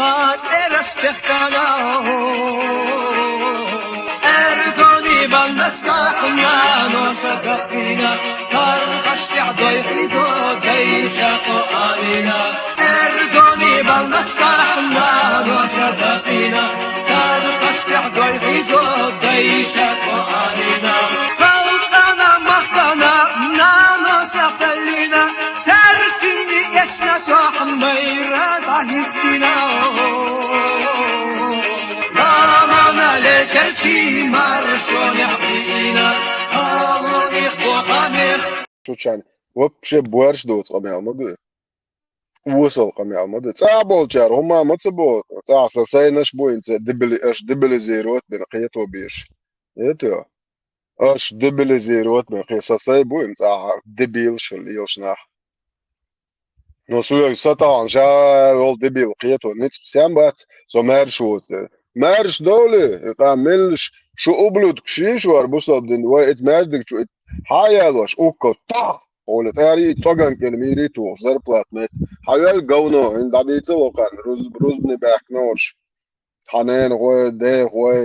خاطر استخدانا ارزوني بالنسكحنا نوشتقينا ترقشت عضي حيزو ديشق علينا ارزوني بالنسكحنا نوشتقينا ترقشت عضي حيزو ديشق علينا فوقنا مختنا نانو سقلينا ترسيني يشنا صاح ميرا ضحكنا رامنا لكرشي مرشون يحبينا هاولي قوامر Чучан. Вообще борщ дот қамел мады. Усал қамел мады. Ца болчар, ума мыцы бол. Ца сасайнаш бойынца дебилизировать бен қието беш. Это. Аш дебилизировать бен қие сасай бойынца дебил шыл елшнах. Но суяк сатан жа ол дебил қието ниц псям бат со мэрш вот. Мэрш доли. Мэлш шу ублюдк шиш вар бусал дин. Ва эт мэрдик шу Hayalwash uko ta olet ari togan kelmi ritu zarplat met hayal gauno in daditsa lokan ruzbni baknosh hanen goy de goy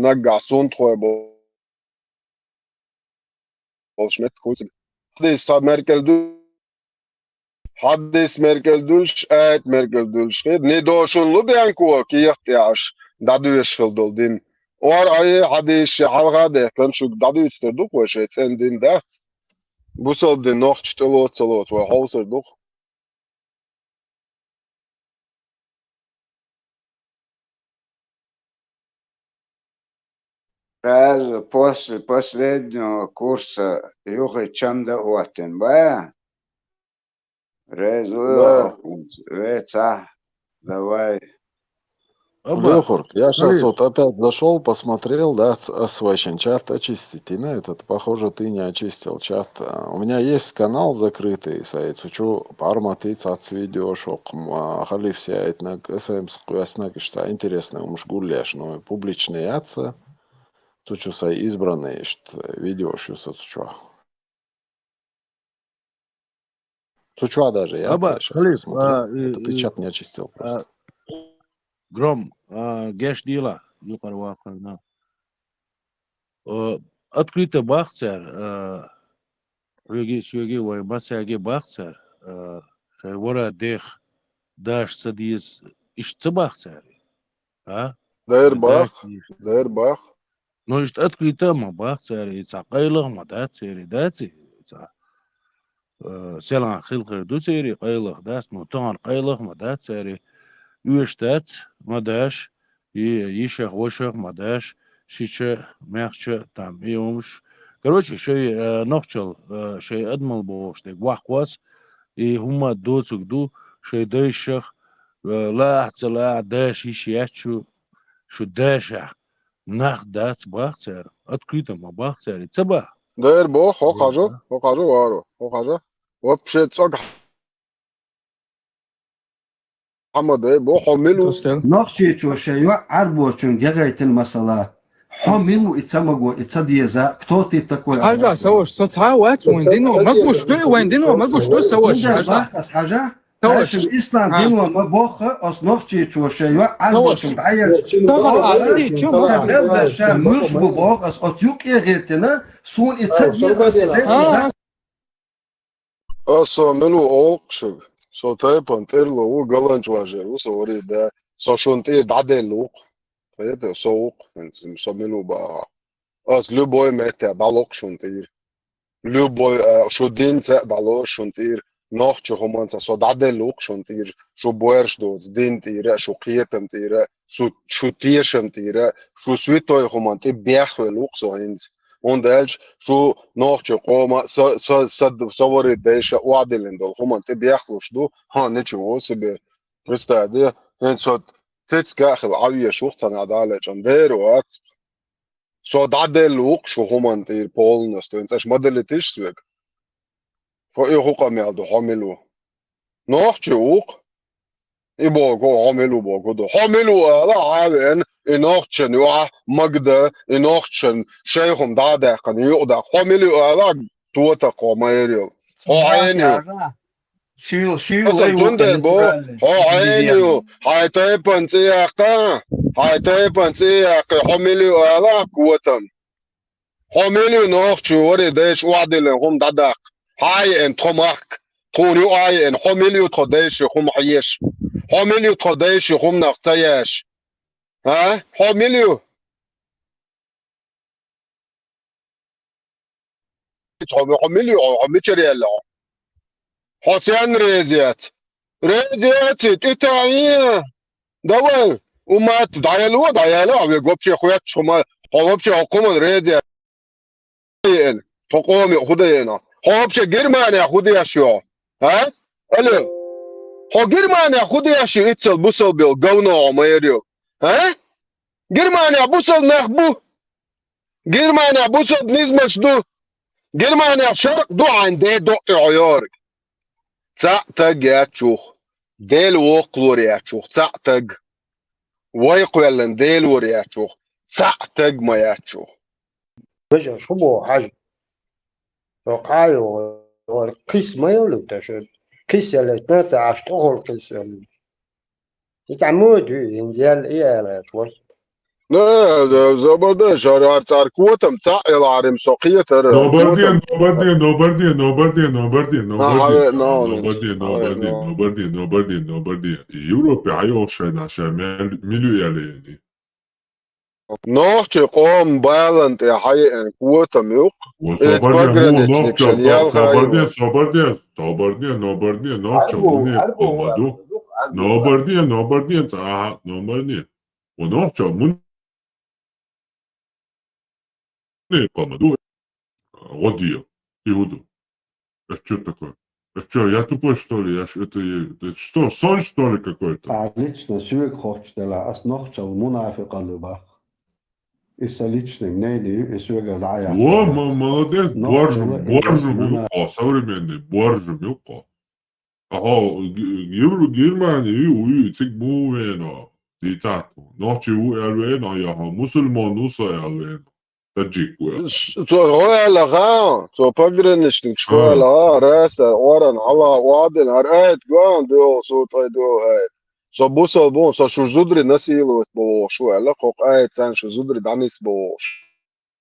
naga sunt goy bolshmet kuls hadis merkel dulsh et merkel dulsh ne doshun lubianko ki yahtiash dadush khildin Or ay hadis halga de kan şu dadı üstürdük ve şey sen din de bu solde noch stelot ve hauserduk. После последнего курса Юхи Чамда Уатин, бая? Резу, давай. Лехурк, я сейчас вот опять зашел, посмотрел, да, свой чат очистить. И на этот, похоже, ты не очистил чат. У меня есть канал закрытый, сайт. Хочу парматить от видео, шок. Халиф сяет на СМС, квестнакишься. Интересно, уж гуляешь, но публичные яйца. Хочу сай избранные, видео, что сочу. Сочу даже яйца. Сейчас посмотрю. Это ты чат не очистил просто. Гром, геш дила, юпарвакна. Открыто бахцер, реги, вай масяги бахцер, шайвора дех, даш садис, ишца бахцер, а? Дайр бах. Ну, ишт открыто ма бахцер, ица кайлах ма дацери, ица. Селан хилхер дуцери, кайлах дас, ну тон кайлах ма дацери. Уештат, мадаш, и ишах, вошах, мадаш, шича, мягче, там, и умш. Короче, шей нохчал, шей адмал бо, штей гвахквас, и хума доцугду, шей дайшах, лахца, даш, ишячу, шу даша, нах дац бахцер, открыто ма бахцер, и цаба. Дайр бо, хохажу, вару, хохажу. Вообще цог حمد بو حملو نقشي تو شيء عربوشن جايت المسألة حملو اتسمجوا اتسديزا كتوتي تكوي حاجة سوش صوتها وات ويندينو ما قشتو ويندينو ما قشتو سوش حاجة سوش الإسلام دينو ما بوخ أص نقشي تو شيء عربوشن عير طبعا شام مش ببوخ أص أتيوك إغيرتنا سون اتسديزا أصو ملو أوقشو So taipan terlo u galanč važer, u sori da so šuntir dadeluk, это соук, so miluba. As любой мете балок šuntir, любой šudince balo šuntir, nohče humanca so dadeluk šuntir, šo boerš doc, dintire, šo kietem tire, šo tiešem tire, šo svitoj humanti bjehveluk so hins. Und elch şu nohçe qoma savori deşa uadilindol human te biakhlush du ha neçi osebe pristadi hensot tsetskakhil aviya shuxtan adale chandero at so dadeluk shu human te polnas to ensach modelitish svek fo e huqamel do hamilu nohçe uq ibogo hamilu bogo do hamilu ala aven إنوختشن يوع مجد إنوختشن شيخهم دعدا كان يقدر حملوا على توتا قميريو هو عيني شو أصل وين جندل بو هو عينيو حيتيبن سياقا حيتيبن سياقي حميليو ألا قوتم حميليو نوخشو وري ديش وعدل هم دادق هاي ان تخمك تخونيو هاي ان حميليو تخديش هم حيش حميليو تخديش هم نقتيش ها حميليو حميليو حميشري الله حسين ريزيات تتاعيه دواء وما دعيلو ويقوبشي خويا شما قوبشي حكومة ريزيات تقومي خدينا قوبشي جرمانيا خديا شو ها الو هو جرمانيا خديا شو اتصل بوصل بالقونو عميريو ها جرمانيا بوصل نخبو جرمانيا بوصل نزمش دو جرمانيا شرق دو عندي دو عيارك تعتق يا تشوخ ديل وقلور يا تشوخ تعتق ويقولن ديل ور يا تشوخ تعتق ما يا تشوخ بجا شبو حاجة وقايو والقيس ما يولو تشد قيس اللي تناتا عشتوه القيس اللي يتعمود ينزل إيه لا شوش لا زبردة شهر صار قوتهم تعال عارم سوقية ترى Nobody, قوتهم nobody, nobody, nobody, nobody, حبيب نونس nobody, حبيب nobody, نونس nobody, nobody, nobody. Europe عيوشين عشان مليو يليني. نوحش قوم بالنت يا حي ان قوتهم يوق وصبرني اتفقرن هو اتنك نوكشا شنيال صبرني خايمة صبرني صبرني نوبرني نوكشا مني قمدو نوبرني نوبرني صراحة نوبرني ونوكشا مني قمدو غدية يهودو что такое? Что, я тупой, что ли? Это что, сон, что ли, какой-то? лично сюек хочдела ас нохчал мунафиqa лыба иса личным нейди и сюега дая О, молодец, боржем, юка, современный, боржем, юка. Ага, Германия, уй, цик бувена, дитату. Ночи у элвена, яха, мусульман уса элвена. Таджик уя. هو لغا تو بقرن اشتك شوي لغا راسا ورن على وادن هرقات قان دو صوت هاي دو هاي سو بوصل بون سو شو زودري نسيلو بو شو علاقة قايد سان شو زودري دانيس بوش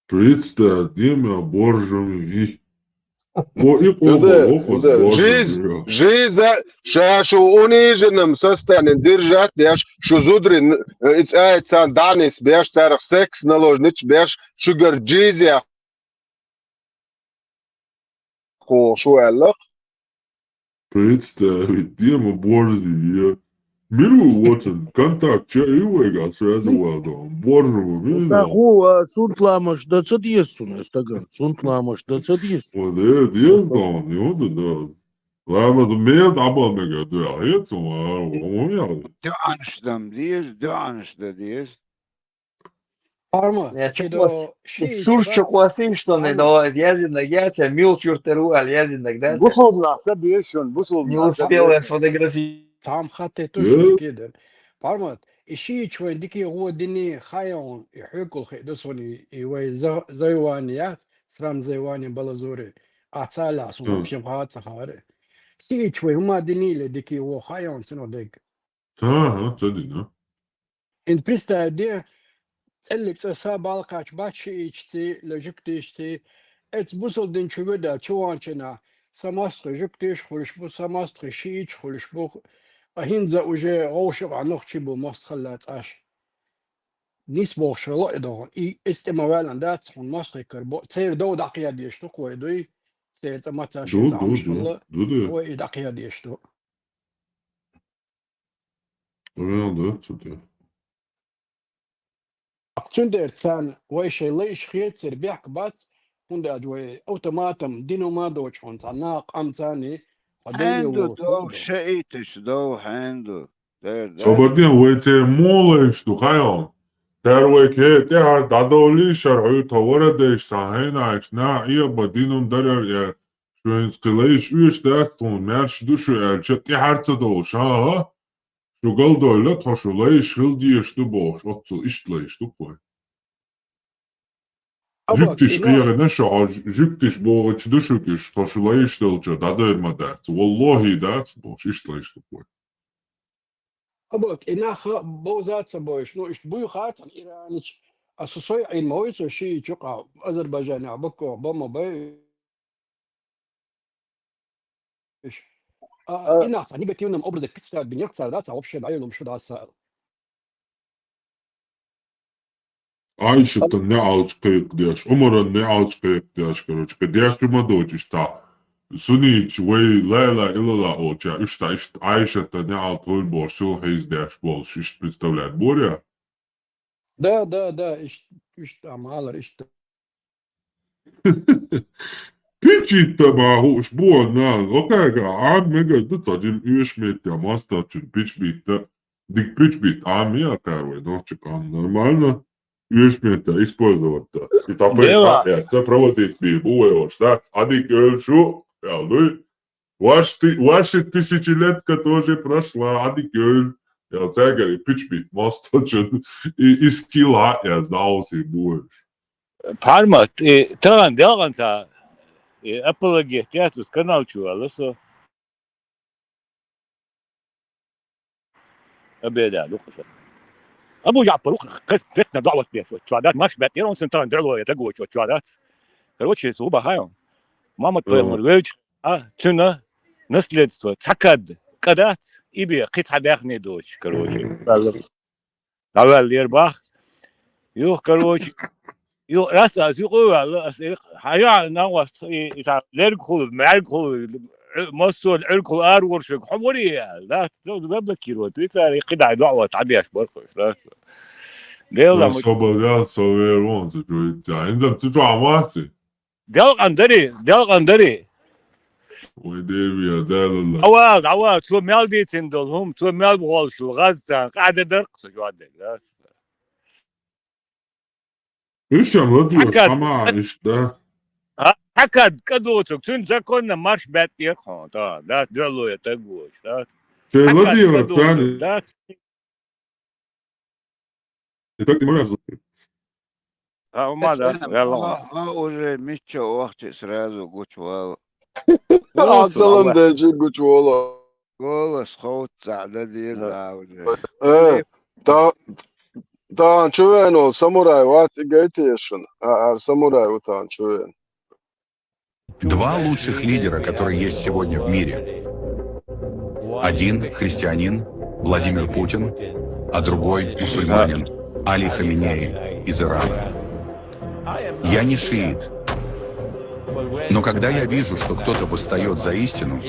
Представь, Дима, боржем, и... О, и جدي оба, جدي جيز боржем, جيز شو اوني جن مسستان ندير جات ديش شو زودري اتس قايد سان دانيس بيش تاريخ سكس نلوج نتش بيش شجر جيز يا خو شو علاقة Представь, Дима, борзи, Миру вот контакт, че и сразу ладно. Боржем, именно. تاخو سونتلامش دا تصديسون استغن سونتلامش دا تصديس Вот это, я знал, вот да. Ладно, то меня dabal mega, да, это, у меня. Dönüştüm diyiz, dönüştü diyiz. Parma Ja, كده شيء السور شقواسيم što ne do jezinak jace milčur teru al jezinak da بوصل بيشون بوصل не успел сфотографировать. там خطي توش كده parma الشيء شوي ديكي هو دني خايون يحكوا خيدسوني يوي زيوانيات سرام زيواني بلازوري أعطالا سون بشم خاط سخاري شيء شوي هما دني لديكي هو خايون سنو ديك Ага, цадина. إن بريستا دي اللي تسا بالقاش باتشي إشتي لجكتي إشتي إت بوصل دين شويدا شوانشنا سماستر جكتيش خلش بو سماستر شيش خلش بو أهينزا وجه غوشق عنوخشي بو ماست خلات أش نيس بوش لا إدو إي استمرارا دات من ماستر كربو تير دو دقيقة ديشتو كوي دوي تير تماتا شيء تعمش الله دو. كوي دقيقة ديشتو Реально, цадина. تندر تسان ويشي ليش خيت سير بيحك بات تندر دوي أوتوماتم دينو ما دوش هون تناق أم تاني عنده دو شئيتش دو عنده Сободин, вы те молы, что хаем. Тервей ке, те хар дадоли шарху товара деш сахена, на ия бадинум дарар я шуин скилейш уиш дартун, мерш душу элче, те харца дош, ha? Шугал дойле тошулай шил диешту бош, отцу иштла ишту кой. جبتش غير نشع جبتش بوغش دشكش تشلايش تلجا دادر مدات والله دات بوش اشتلايش تقوي أبوك إناخ بوزات سبويش نو إش بوي خاطر إيرانيش أسوسوي عين مويس شيء جقع أذربيجان عبكو بما بي إناخ يعني بتيونم أبرز بيتسا بنيكسر ذات أوبشن عيلهم شو ذا سائل عايشة النعال قيق دياش عمر النعال قيق دياش كروش كدياش ما دوجش تا سنيج وي لا لا إلا لا أوجا إشتا عايشة النعال طول بورسو حيز دياش بولش إشت بيستولاد بوريا ده إيش أعمال إيش بيجي تبعه أسبوع نال أوكي عام ميجا دتا إيش ميت يا ماستر تشن بيج بيت ديك بيج بيت عام يا كاروي نوتش كان نورمالنا إيش ميت использовать и tapet я це проводить бивує штат адик шо я луй ваши тысячелетка тоже прошла адик я це говорю пич бит мастер тшен и скилла я заус и будешь Parmat, tagan delgan sa apology teatrus kanal čuva, so abeda luqsa. Abu Ja'far قص فتنا دعوة شهادات مش بات يرون سنتان درلو يتقوى شهادات короче صعوبة هايون ماما مرغوج تنا наследство цакад кадат ибе قطعة дочь короче давай лербах يو короче يو راس يقول حيا ناوس إذا لركول معركول مصر عركول أرورشك حموري لا قبل كيلو تويتر قطع دعوة تعبيش بركوش لا ديلا صوبا صويرون تجوي عندهم تجوا ماسي ديل قندري ويدير دال عواد تو مالدي تندلهم تو مال بغولش الغزة قاعدة درقص جوادك لا إيش عملتوا سماع إيش ده حكد كدوتك تنزكون مارش بات يخون لا درلو يتقوش لا شيء لدي الثاني لا يتكلم مرة ماذا يلا уже مش وقت сразу قوش عسلام ده جي قوش والله голос خود سعدة دي Тан чувен, самурай, вот игайтешен, самурай, вот тан чувен. Два лучших лидера, которые есть сегодня в мире. Один христианин, Владимир Путин, а другой мусульманин, Али Хаминеи из Ирана. Я не шиит. Но когда я вижу, что кто-то восстает за истину,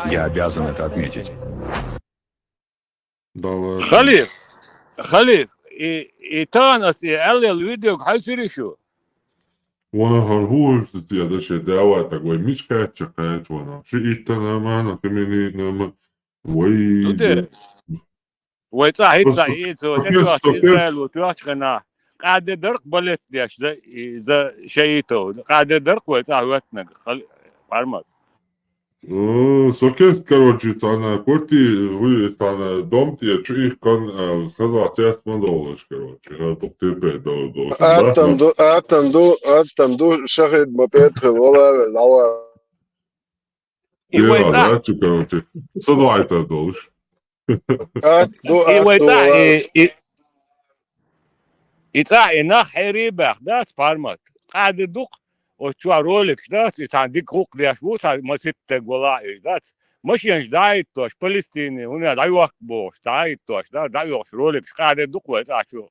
я обязан это отметить. خليف إيتانس يعلي الفيديو حيصير شو وانا هرهوش تتيا ده شيء دعواتك وي مش كات شقات وانا شيء إتنا معنا كميني نما وي ويطلع يتسو تتواش إسرائيل وتواش غنا قاعد درق بلت ديش إذا شيء قاعد درق ويطلع وقتنا عرمت سوكيس короче она корти вы стана дом те чуих кон хазатят мандолаш короче токтепе до اتم دو شهد ما بيتخ ولا لوا да короче صدعت долж يطلع إنه حريبة ده فارمت قاعد دوق وشو رولك ده عندك حقوق ديش بو ما ستة ولا ده مش ينش دايت توش فلسطيني هنا دايوك بوش دايت توش ده دايوك رولك قاعد دوق ويطلع شو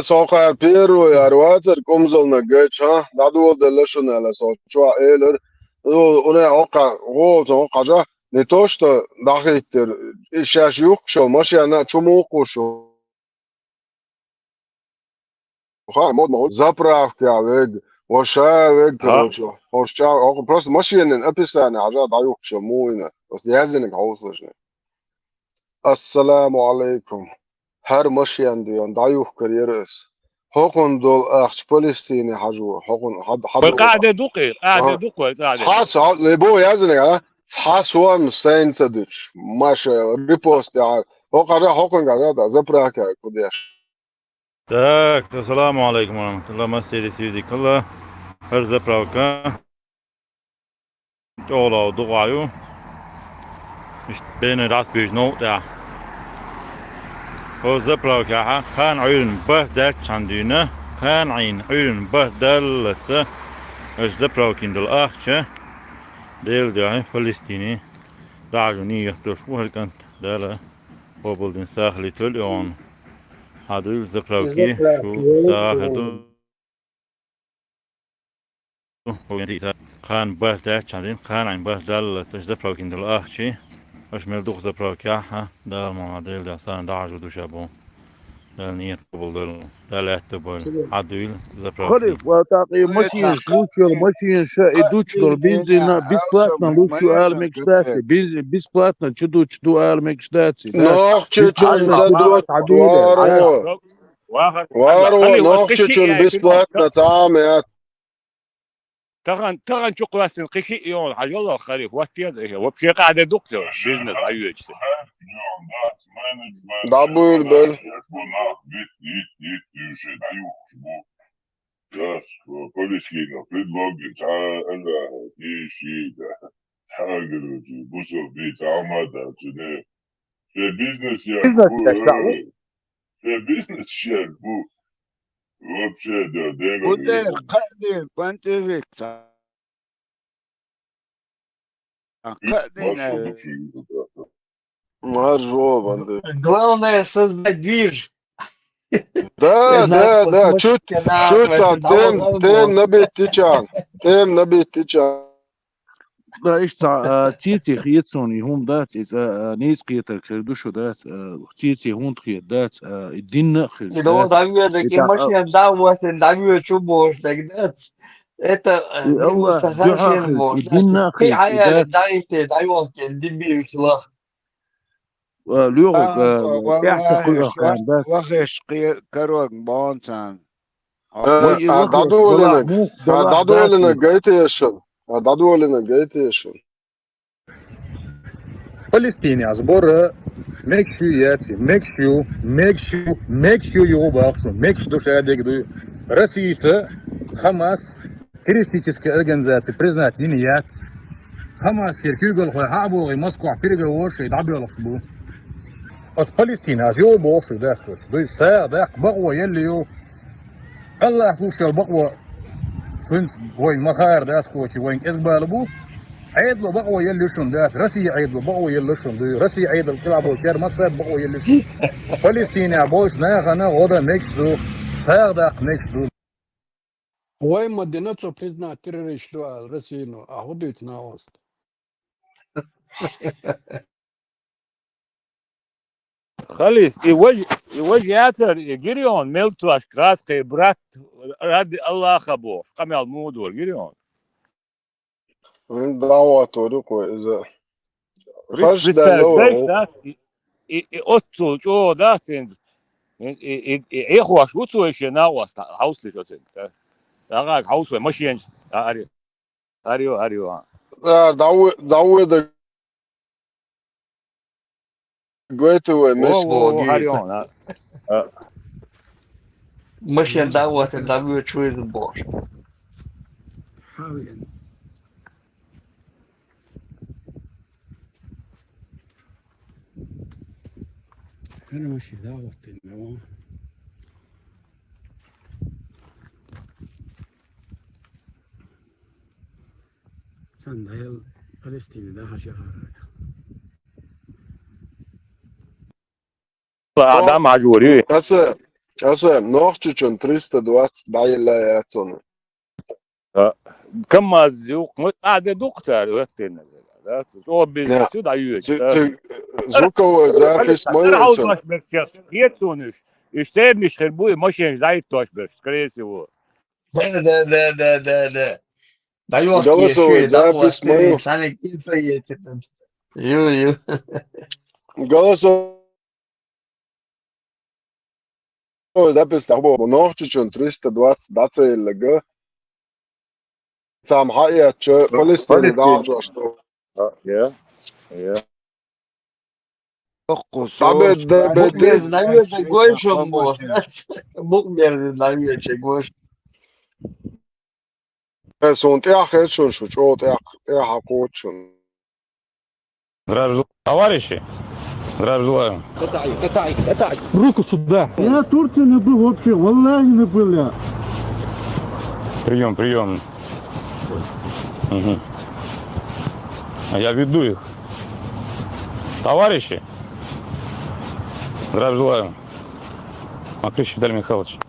سوق بيرو يا رواتر كومزل نجيتش ها دادو دلشون على صوت شو ايلر انا اوقع غوت اوقع جا نتوشت داخيتر ايش يوكشو مش انا شو موقوشو مود заправка вег وشا ويج كروتشو وشا просто машинен описание عجاد عيوك شموينة بس يهزنك عوصلشني السلام عليكم هر مشين ديان دعيوك كريرس هوكن دول اخش فلسطيني حجو هوكن حد قاعد دوقي قاعد حاس لبو يهزنك ها حاس هو مسين تدش ماشي ريبوست يعني هو قاعد هوكن قاعد زبراكا كوديش Так, ассаламу алейкум warahmatullah, masjidi svidikalla, her zapravka, ola duayu, bene das bij noot ja. Her zapravka ha, kan uyun bahdal chanduna, kan ayn uyun bahdal sa, her zapravkin dal achtje, deel de Palestini, daguni yachtur welkant dala, bobuldin sahli tul on, hadu zapravki, shu sahadu. خان بهدل چندین خان این بهدل تجد پروکین دل آخچی اش مردوخ ز پروکیاه دل معادل دستان داعج و دوشابو دل نیت قبول دل اتبول عدویل ز پروکی خليف وتاقي ماشيين شلوشو ماشيين شا ادوش دول بنزينا بسبلاتنا لوشو المكستاتي بسبلاتنا تشدوش دو المكستاتي داس Nohçeçün بسبلاتنا zadut تدوات عديلة داس varvo. واخر هلا Varvo خلي nohçeçün bisplatna tamamiyat. تغن شو قواسن قشي يون حاجة الله خليف واتيا إيه وبشي قاعدة دكتور بيزنس أيوة Dabul bel. بيزنس يا ودير قادر كنت فيك قادر Marvo bende. Главное создать движ. Da. Çüta tem ne bitti can. Tem ne bitti can. لا ايش تيتي خيتسوني هم دات نيس قيتر كردوشو دات تيتي هون تخيت دات الدين خيش Но دات такие машины давают, дают чубош, тогда это الله дивутся دعاء хорошим خيش бош. الدين Ты خيش аяли دات дайте, дают, дебил шлах. لوغ والله تعتقل كان دات وخش كروك بونسان وي لخيش ضلع Daduolinek. موك ضلع Daduolinek داتي gaite yaşın. Daduolinek gaite yaşın. فلسطيني عزبور ميكشو ياتي ميكشو يوبا ميكش دوش اديك دو رئيسة خماس террористической организации признать ният خماس يركيغل خوي حابو غي مسكو عبيرغل وش يدعبيو لخبو از فلسطين از يو بوش داسكوش دو سا داك بقوة يليو الله توش البقوة فنس وين مخار داسكوش وين كزبال بو عيد له بقوة يلشون داس رسي عيد له بقوة يلشون دي رسي عيد الكلاب وشير مصر بقوة يلشون فلسطيني عبوش ناغنا غدا نكسدو ساغداق نكسدو Ой, мадинацо признать террористу Россию, а ходить на ост. خليف يوجه ياتر يجريون ملتو أشخاص كبرات رد الله خبوف قم الموضوع جريون من دعوة طريقه إذا خش ريست ليش دلوه. دات أوتو جو داتين إخوة شو تسوي شيء ناوس هاوس ليش أتين أغاك هاوس ماشيين أريو دعوة da gaite مش هاريون Машины давают, дают через бош. أنا ماشي دعوت إنه سندايل فلسطيني ده حاجة adam عجوري هسه نوحتشون 320 دعيلا ياتون. كم زوق قاعد دكتور وقتنا شو بيزنس ده يوش زوكو زافيس راهو مويلسون. توش بيرك يتسونش يشتبنش خربوي ماشي زي توش بيرك كريسي هو Да. Дает Голосовой еще, запись давать, ты мою. царик птица едет. Ю. Голосовой запись того نوحتشون 320 دعيلا سام حقيقة فلسطيني دعجو أشتو. yeah تعبت ده Bог mnie بدري znajdzie głębszą było. Bóg mnie znajdzie głębszą. بس وانت يا اخي شو شو يا حقوق شو Здравия желаю. Товарищи, здравия желаю. Руку сюда. Я Турции не был вообще, валлахи не был я. Прием, прием. Угу. А я веду их. Товарищи, здравия желаю. Макрыщ Виталий Михайлович.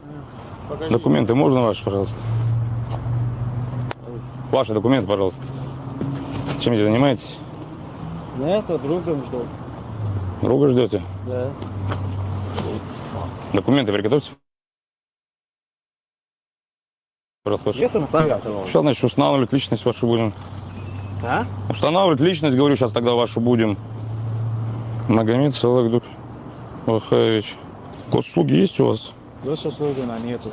Документы можно ваши, пожалуйста? Ваши документы, пожалуйста. Чем здесь занимаетесь? Да, это другом ждал. Друга ждете? Да. Документы приготовьте. Пожалуйста, ваши. Это порядок. Сейчас, значит, устанавливать личность вашу будем. А? Устанавливать личность, говорю, сейчас тогда вашу будем. Магомед Салагдук Вахаевич. Код услуги есть у вас? Да, сейчас на нету.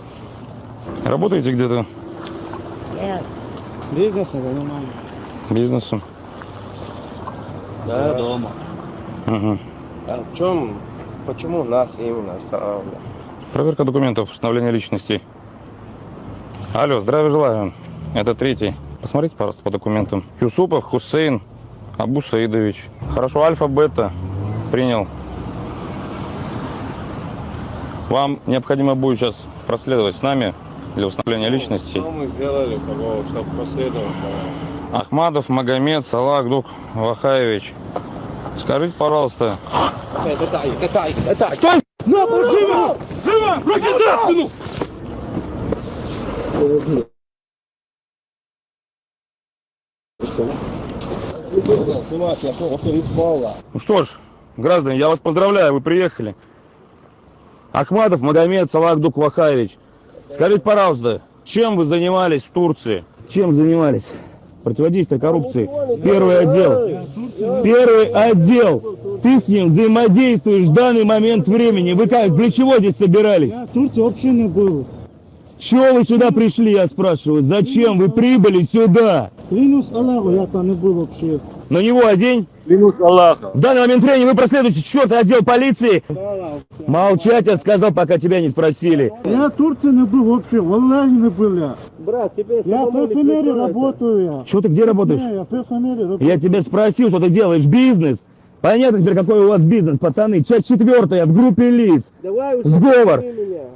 Работаете где-то Нет. Бизнесом занимаюсь. бизнесом? Да, дома. Угу. А в чем, почему нас именно останавливают? Проверка документов, установление личности. Алло, здравия желаю. Это третий. Посмотрите, пожалуйста, по документам. Юсупов Хусейн Абу Саидович. Хорошо, альфа-бета. Принял. Вам необходимо будет сейчас проследовать с нами для установления личности. Что мы сделали, чтобы последовать? Ахмадов Магомед Салагдук Вахаевич. Скажите, пожалуйста. Стой! Нахуй, живо! Живо! Руки за спину! Ну что ж, граждане, я вас поздравляю, вы приехали. Ахмадов Магомед Салагдук Вахаевич. Скажите, пожалуйста, чем вы занимались в Турции? Чем занимались? Противодействие коррупции. Первый отдел. Первый отдел. Ты с ним взаимодействуешь в данный момент времени. Вы как, для чего здесь собирались? Я в Турции вообще не был. Чего вы сюда пришли, я спрашиваю? Зачем вы прибыли сюда? Клянусь Аллаху, я там не был вообще. На него одень. Клянусь Аллаху. В данный момент времени вы проследуете четвертый отдел полиции. Молчать, я сказал, пока тебя не спросили. Я в Турции не был вообще, валлахи не был я. Брат, тебе я в парфюмерии работаю я. Что ты где работаешь? Я в парфюмерии работаю. Я тебя спросил, что ты делаешь, бизнес. Понятно теперь, какой у вас бизнес, пацаны. Часть 4 в группе лиц. Давай, Сговор. меня.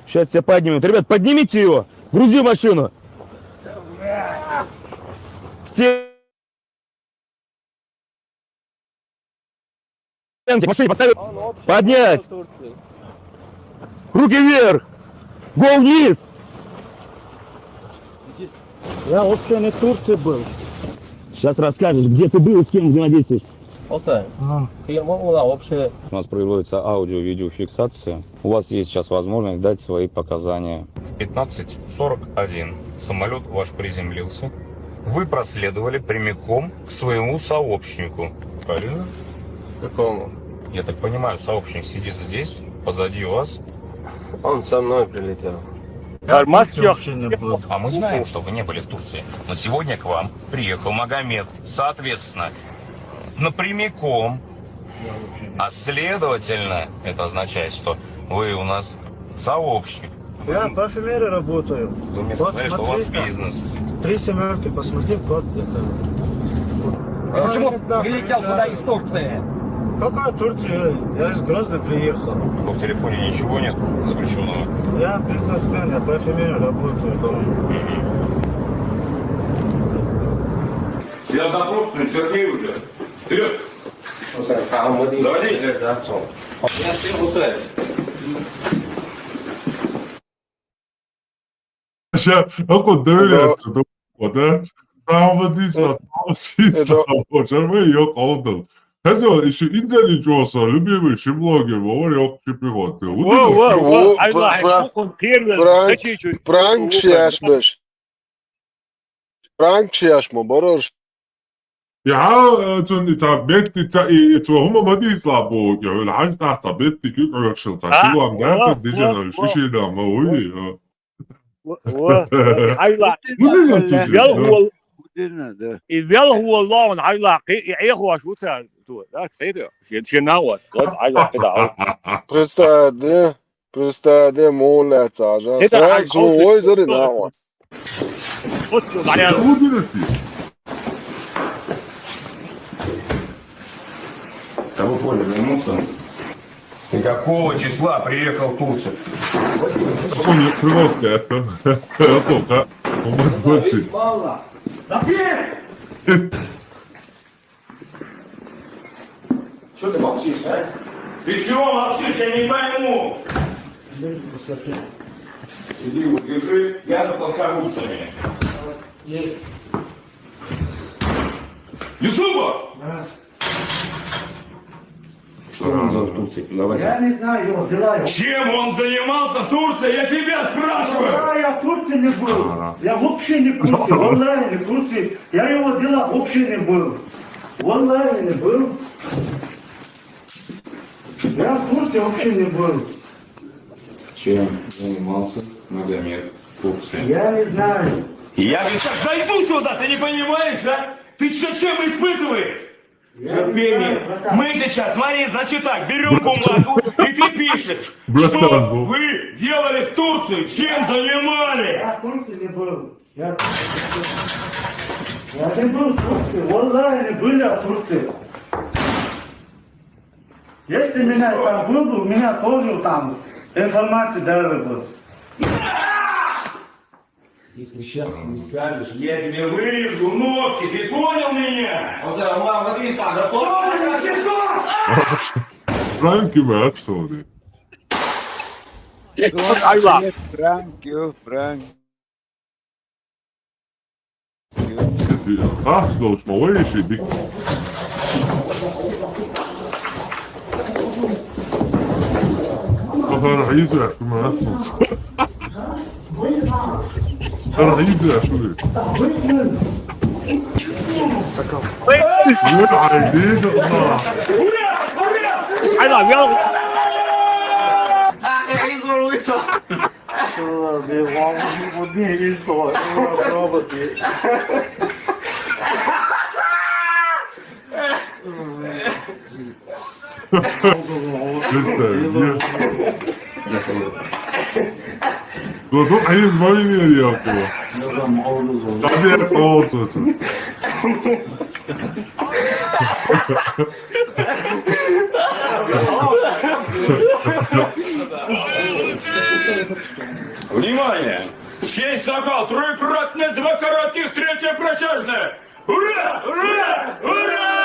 Сейчас тебя поднимут. Ребят, поднимите его. Грузи в машину. Все в машине поставить. Поднять. Руки вверх. Гол вниз. Я вообще не в Турции был. Сейчас расскажешь, где ты был и с кем взаимодействуешь. Вообще. У нас производится аудио-видеофиксация. У вас есть сейчас возможность дать свои показания. 15:41. Самолет ваш приземлился. Вы проследовали прямиком к своему сообщнику. Правильно? Какому? Я так понимаю, сообщник сидит здесь, позади вас. Он со мной прилетел. А мы знаем, что вы не были в Турции. Но сегодня к вам приехал Магомед. Соответственно, напрямиком. А следовательно, это означает, что вы у нас сообщник. Я в парфюмерии работаю. Вы мне сказали, что у вас бизнес. 3 семерки, посмотри, код это. Почему прилетел сюда из Турции? Какая Турция? Я из Грозны приехал. В телефоне ничего нет запрещенного. Я бизнесмен, я в парфюмерии работаю дома. Я допрос, Сергей уже. Вперед! Заводи! Я Хусейн. Ako devletsi tuoda, saamadisa, 저왜 yok oldun. 하지만 이씨 인자리 좋아서 любимый 심로하게 뭐를 역시피고 같아요. فرانك yaşmış. فرانك yaşma barış. 야, 전 이따 მეტ이 저 한번 어디 있어 뭐 여기 한 스타트 მეტ이 그 역시 다 지금 내가 디자인을 시시다 뭐 우리. ايوه 무슨 يلا هو Dinle de. إذا هو الله على قي هو شو صار لا صحيح شنو هو قد على كده Prestade målet, Saja. كده Srag su ojzer i nava. بصوا بعدين Того поля вернулся. Ты какого числа приехал в Турцию? Он кровка это. Это он 20. Что ты молчишь, а? Ты чего молчишь? Я не пойму. Иди его держи, я за плоскогубцами. Есть. Юсупов! Что он за в Турции? Давай. Я не знаю его, дела его. Чем он занимался в Турции? Я тебя спрашиваю! Да, я в Турции не был. Я вообще не в Турции. Валлахи, не в Турции. Я его дела вообще не был. Валлахи, не был. Я в Турции вообще не был. Чем занимался Магомед в Турции? Я не знаю. Я же сейчас зайду сюда, ты не понимаешь, а? Ты что, чем испытываешь? Терпение. Мы сейчас, смотри, значит так, берем бумагу, и ты пишешь, что вы делали в Турции, чем занимали? Я в Турции не был. Я не был в Турции. Валлахи, не был я в Турции. Если меня там был бы, у меня тоже там информация дали бы. Если сейчас не скажешь, я тебе вырежу ногти, ты понял меня? Frank gibi hepsi Ayla. Frank yok, Frank. Ach, los, maar waar is je dik? راح يزرع في مناطق راح يزرع شو ذي؟ وين عايدين الله حلو يلا Кто عايز ما ينير يا أخوة بعدين أول صوته Внимание! Честь закал, троекратное, два коротких, третья протяжная! Ура! Ура! Ура!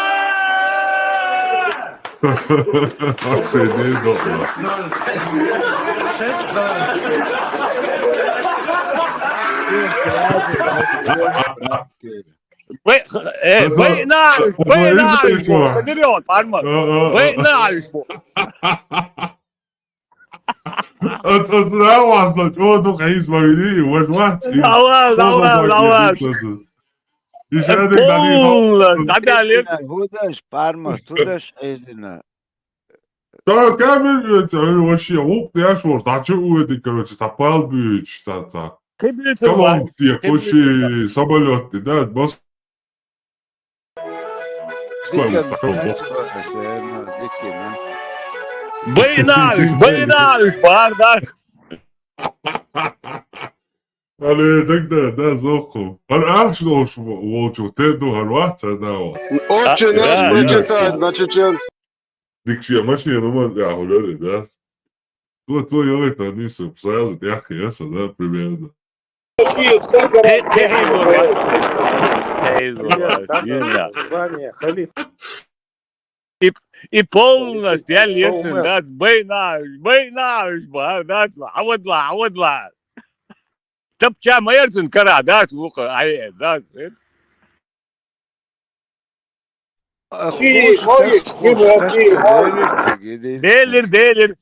Охренеть, доктор. بيناش مدريون فارمر بيناش Het is nou was dat je toch eens maar niet, wat wat? Je zei dat niet. Hudash, Parmas, Tudash, Edina. Да, камень, вообще, оп, я что, а что у этой, короче, топал бич, та. Колонки, короче, самолеты, да, босс. بيناش فاردار Але да, зоху. А что уж волчу, ты духа, да. Отче наш прочитать на чеченском. Дикшия машина, я говорю, да. То я это не сразу, я хеса, да, примерно. И полностью я летен, да, бейнаш, да, عوض تبكى ما يرسن كرا ده وقع عيه ده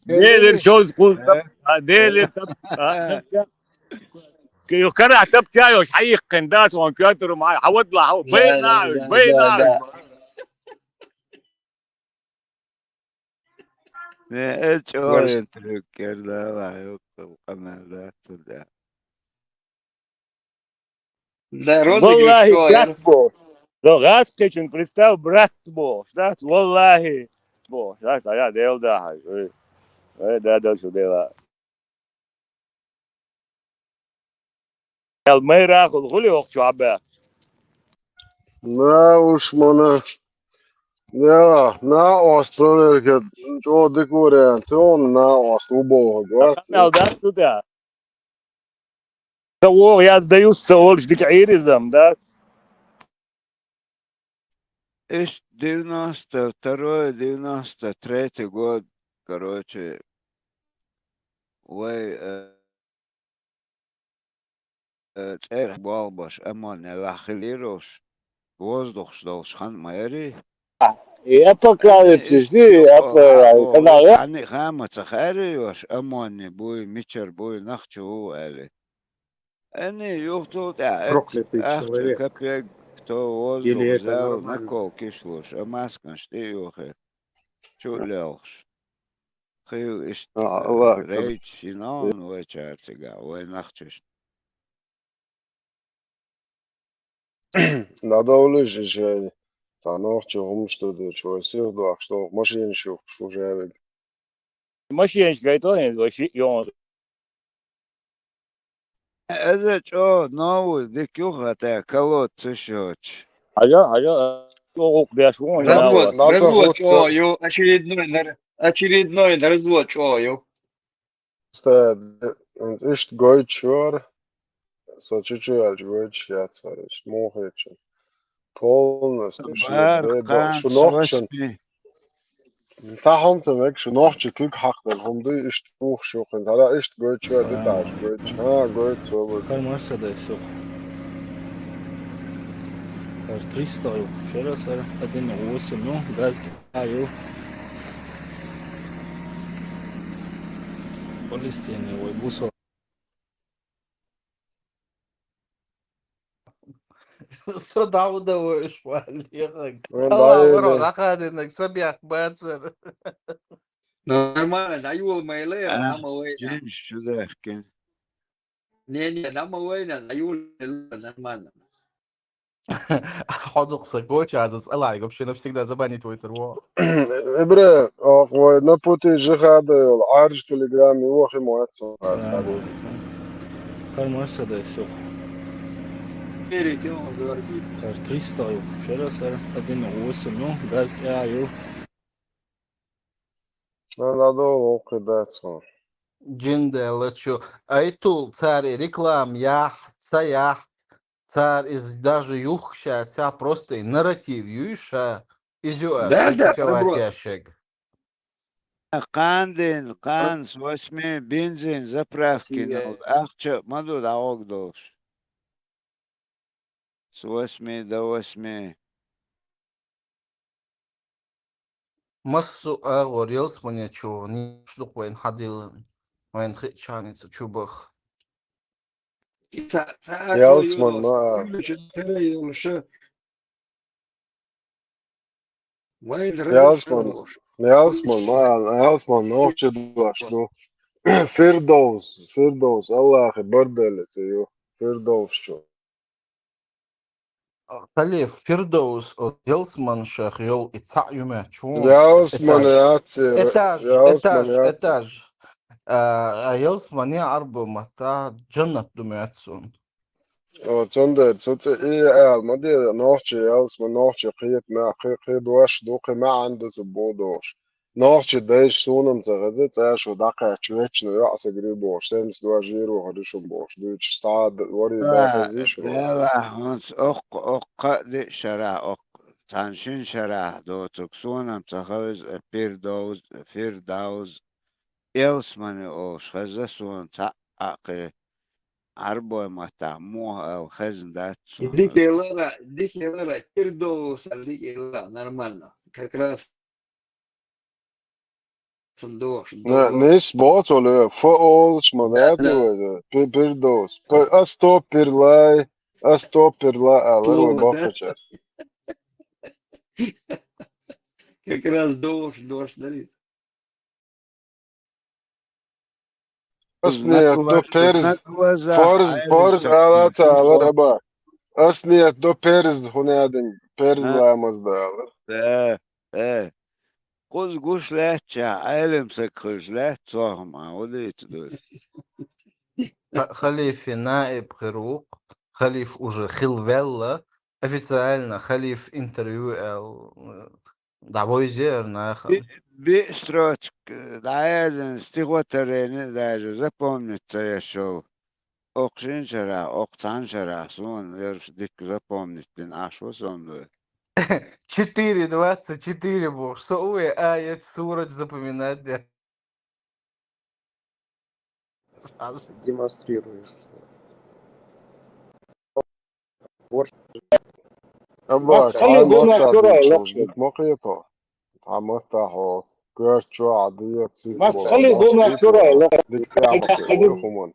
ديلر شوز قول ديلر كرا تبكى يوش حي قنداس وان كاتر معي عوض له بيناش Ne çoğun Türkler'de var yok bu kanalda da. Да, розыгрыш, Валлахи, что, брат Бог. Да, Гаскичин, представь, брат Бог. Да, валлахи. Бог, да, я дел, да. Да, что дела. الميرا غولي وقت عبا Na uж mana, ja, na Australien, jo dik variant, jo na Australien, انا ودات تدا تو يا ديوس سولش ديك عيرزم да. Иш 92-93 год, короче, ой, церх балбаш, эмон, лахилирош, воздух что шхан майри. Я покалипсис, Когда хани хама цахариош, эмон, буй мичер, буй нахчу, эли. Они юхту, да, Проклятый ахча, человек. капек, кто Или воздух это взял, нормально? накол кишлуш, а маскан штиюхе, чулелш. Хил ist Allah, reits hinan oičārcigā, vai nakčiš. надо улежать, та ночь умштуды, что сил дух, что машин шух, шужевик. ماشي قايتين وشي يوم Eze čo, novu, dik juha te kalot cišoč. حاجة فوق ده شو انا Надо, واس надо развод, что, хоть очередной развод, что, стоять, ist gut schon, so чуть-чуть gut jetzt, ich mache jetzt schon. Полностью, Bar да, kan что noch schon. svasmi. تا هم تمک شو نوح چکیک حق دل هم دوی اشت بوخ شوخن ترا اشت گوید شو دیتاش گوید ها گوید سو بود Kaj Mercedes jau ar 300 jau šeras ar 1.8, nu, gazdi jau Palestīna vai būs vēl. صدعوا وشوال يغنق وين الله ورا دايلين غاقاد انك سبيك باتسر Нормально, даю мейлера, Ah, нам уэйна. cin şudahkin. Не, нам уэйна, даю нормально. حدق سكوتش عايز اسال عليك مش نفسك ده زباني تويتر واو ابره اخوي نبوتي جهاد العارج تليجرام يوخي مواتسو Kaj Mercedes jau Верите, он зарбится. ar 300 jau šeras ar 1.8, nu, gazdi jau انا دول اوكي داتسو جندا لتشو ايتول царь реклам ях саях царь из даже юхша вся просто нарратив юша изюаш Да, критиковать проброс. ящик Kandin, kan svasmi, benzin, zapravkin. Ahča, madu da ogdoš. Svasmi da osmi. مصر وريلز من يشو نشلق وين حديلن وين خيشاني تشوبخ ياسمن ما وين ياسمن ياسمن ما ياسمن نوخش دواش دو فردوس الله اخي بردلت يو فردوس شو خلي فردوس يلسمن شيخ يل اتسع يومه شون ياسمن ياتسير ياسمن ياتسير اتاج يلسمن يعرب متى جنة دمياتسون وتندر تنت ايه ما دي نوخش ياسمن نوخش قيت ما قي دواش دوقي ما عنده تبودوش نوخش دايش سونم تغزت ايش ودقع تشويتش نو يعصى قريبوش تمس دوا جيرو هدوشم بوش دويتش صعد وري باخزيش Dela, hans ok de shara ok. Tanshin shara do tuksunam tsahoz firdaus elsmani o shkhazasun ta aqe arbo mata mo el khazn datsun. Дикий Лера, Кирдоус, Дикий Лера, нормально. Как раз дождь. نيس بوت ولا فوقش ما ناتو بيردوس استوبر لاي الروي باخش Как раз дождь дарит. اسني تو بيرز فورز على ربا أسنيت دو بيرز هنادن بيرز ها لا مزدال ايه قوز قوش لاتشا عالم سكرش لات صاهم وليت دول خليفة نائب خروق خليف уже Хилвелла официально خليف интервью دعويزير ناخن بيستروت دعايزن ستيغو تريني داجو запомнить شو أقشين شرع أقطعن شرع سون يرش ديك запомнить دين عشو سون 4:24 был. Что уе аят сурать запоминать? Демонстрируешь. أبا خلي يقول لك تعمدت شراء بيتشوز لقشة ديك مقيطة تعمدت هو كرت شو عادية تسيت ما تخلي بابا يقول لك شراء تيتو لقشة ديك تعمك ويخمون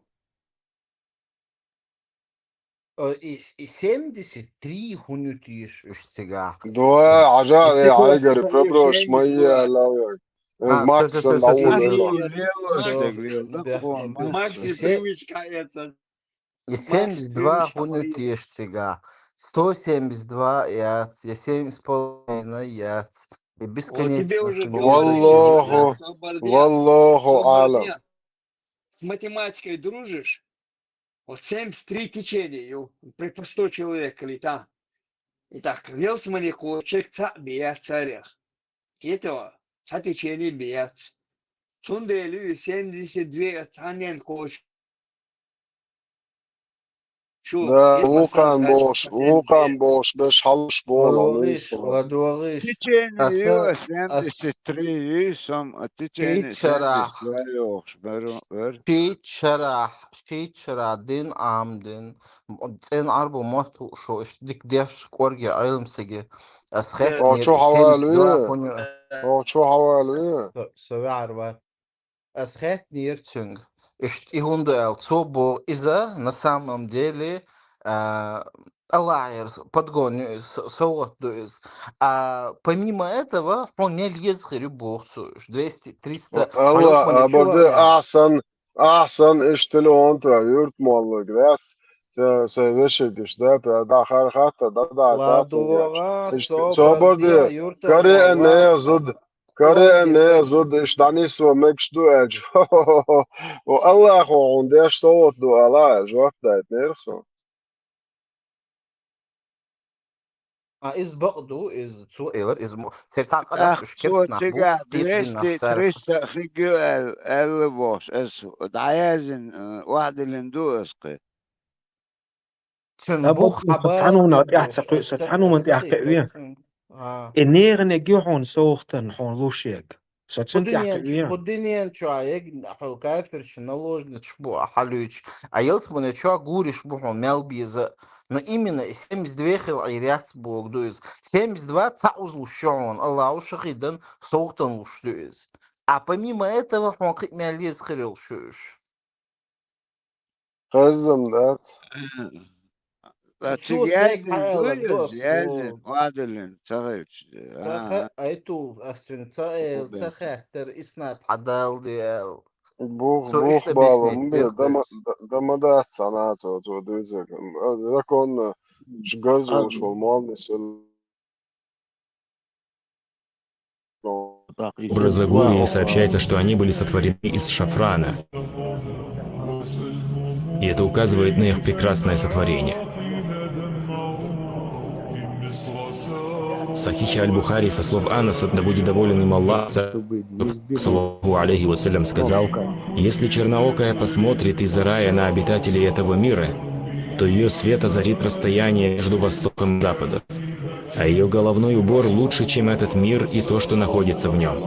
И 73 хунютиш устига. دواء عجالي Ты عايقر господи, بروبروش مية 72. لا Все, ماكسن دعول إلا Макси привычка это. И Макси 72 привычка моя. хунютиштига. 172 яц, и 7,5 яц. И Вот тебе бесконечно уже والله والله أعلم с математикой дружишь? Вот 73 течения, при 100 человек лета. Итак, велс малеку, человек бия царях. Этого течение бия. Сундели 72 цанен кош. ده وقان بوش بش حلش بولا ودوغيش ميسو ودوغيش تيجيني يو أسا سامي ستري يسم تيجيني شيت سامي شرح سوايوخش بر شيت شرح دين عامدين دين عربو موتو شو اش ديك ديش كورجي علم سجي أسخيت أو شو نير سيمس دوا حوالي هونيو أو شو حوالي سوي عربات أسخيت نير تشنج اش تيهوندو صوبو إذا на самом деле Alliers, подгон, соот, помимо этого, он не лез в рыборцу, 200, 300, الله برضه أحسن اشتلو أنت يورت مالك داس سيفشك ده ده خير خاطر ده تاتسون سو برضه كاري إن هي زود كاري إن هي زود إيش داني سو مكش دو إج والله أخو عنديش صوت دو الله جواب ده نيرسون из برضه из سوئر из سيرتاق قدس اخ مش سو كيف نحبو تيجا تيجي 200 نخسر 300 خيجو البوش اسو دعايزن واحد اللي ندو اسقي تنبوخ تسعنو حبايب نات يبوش يحتقو تسعنو من يحتقوين النير نجيحون سوختن حون لوشيك ستسنت يحتقوين Подинен человек кафир наложно чбу халюч. А елс мне чё гуриш бухо мелбиза. Но именно 72 хил айряц бог дуис. 72 цаузл шон. Аллаху шахидан соухтан луштуис. А помимо этого он мялиз хирил шуш. خزم دات تيجازن دويز يازن وادلن تغيش ايتو استرنتا سخاتر اسنات حدال ديال بوخ سو ايش بالو تبسني مبي ده ما ده صناعته تو دوزك ده كون شجرزو مش والمال نسل Образа Гурии сообщается, что они были сотворены из шафрана. И это указывает на их прекрасное сотворение. В Сахихе Аль-Бухари со слов Анаса, да будет доволен им Аллах, саллаллаху алейхи вассалям, сказал: «Если черноокая посмотрит из рая на обитателей этого мира, то ее свет озарит расстояние между востоком и западом, а ее головной убор лучше, чем этот мир и то, что находится в нем».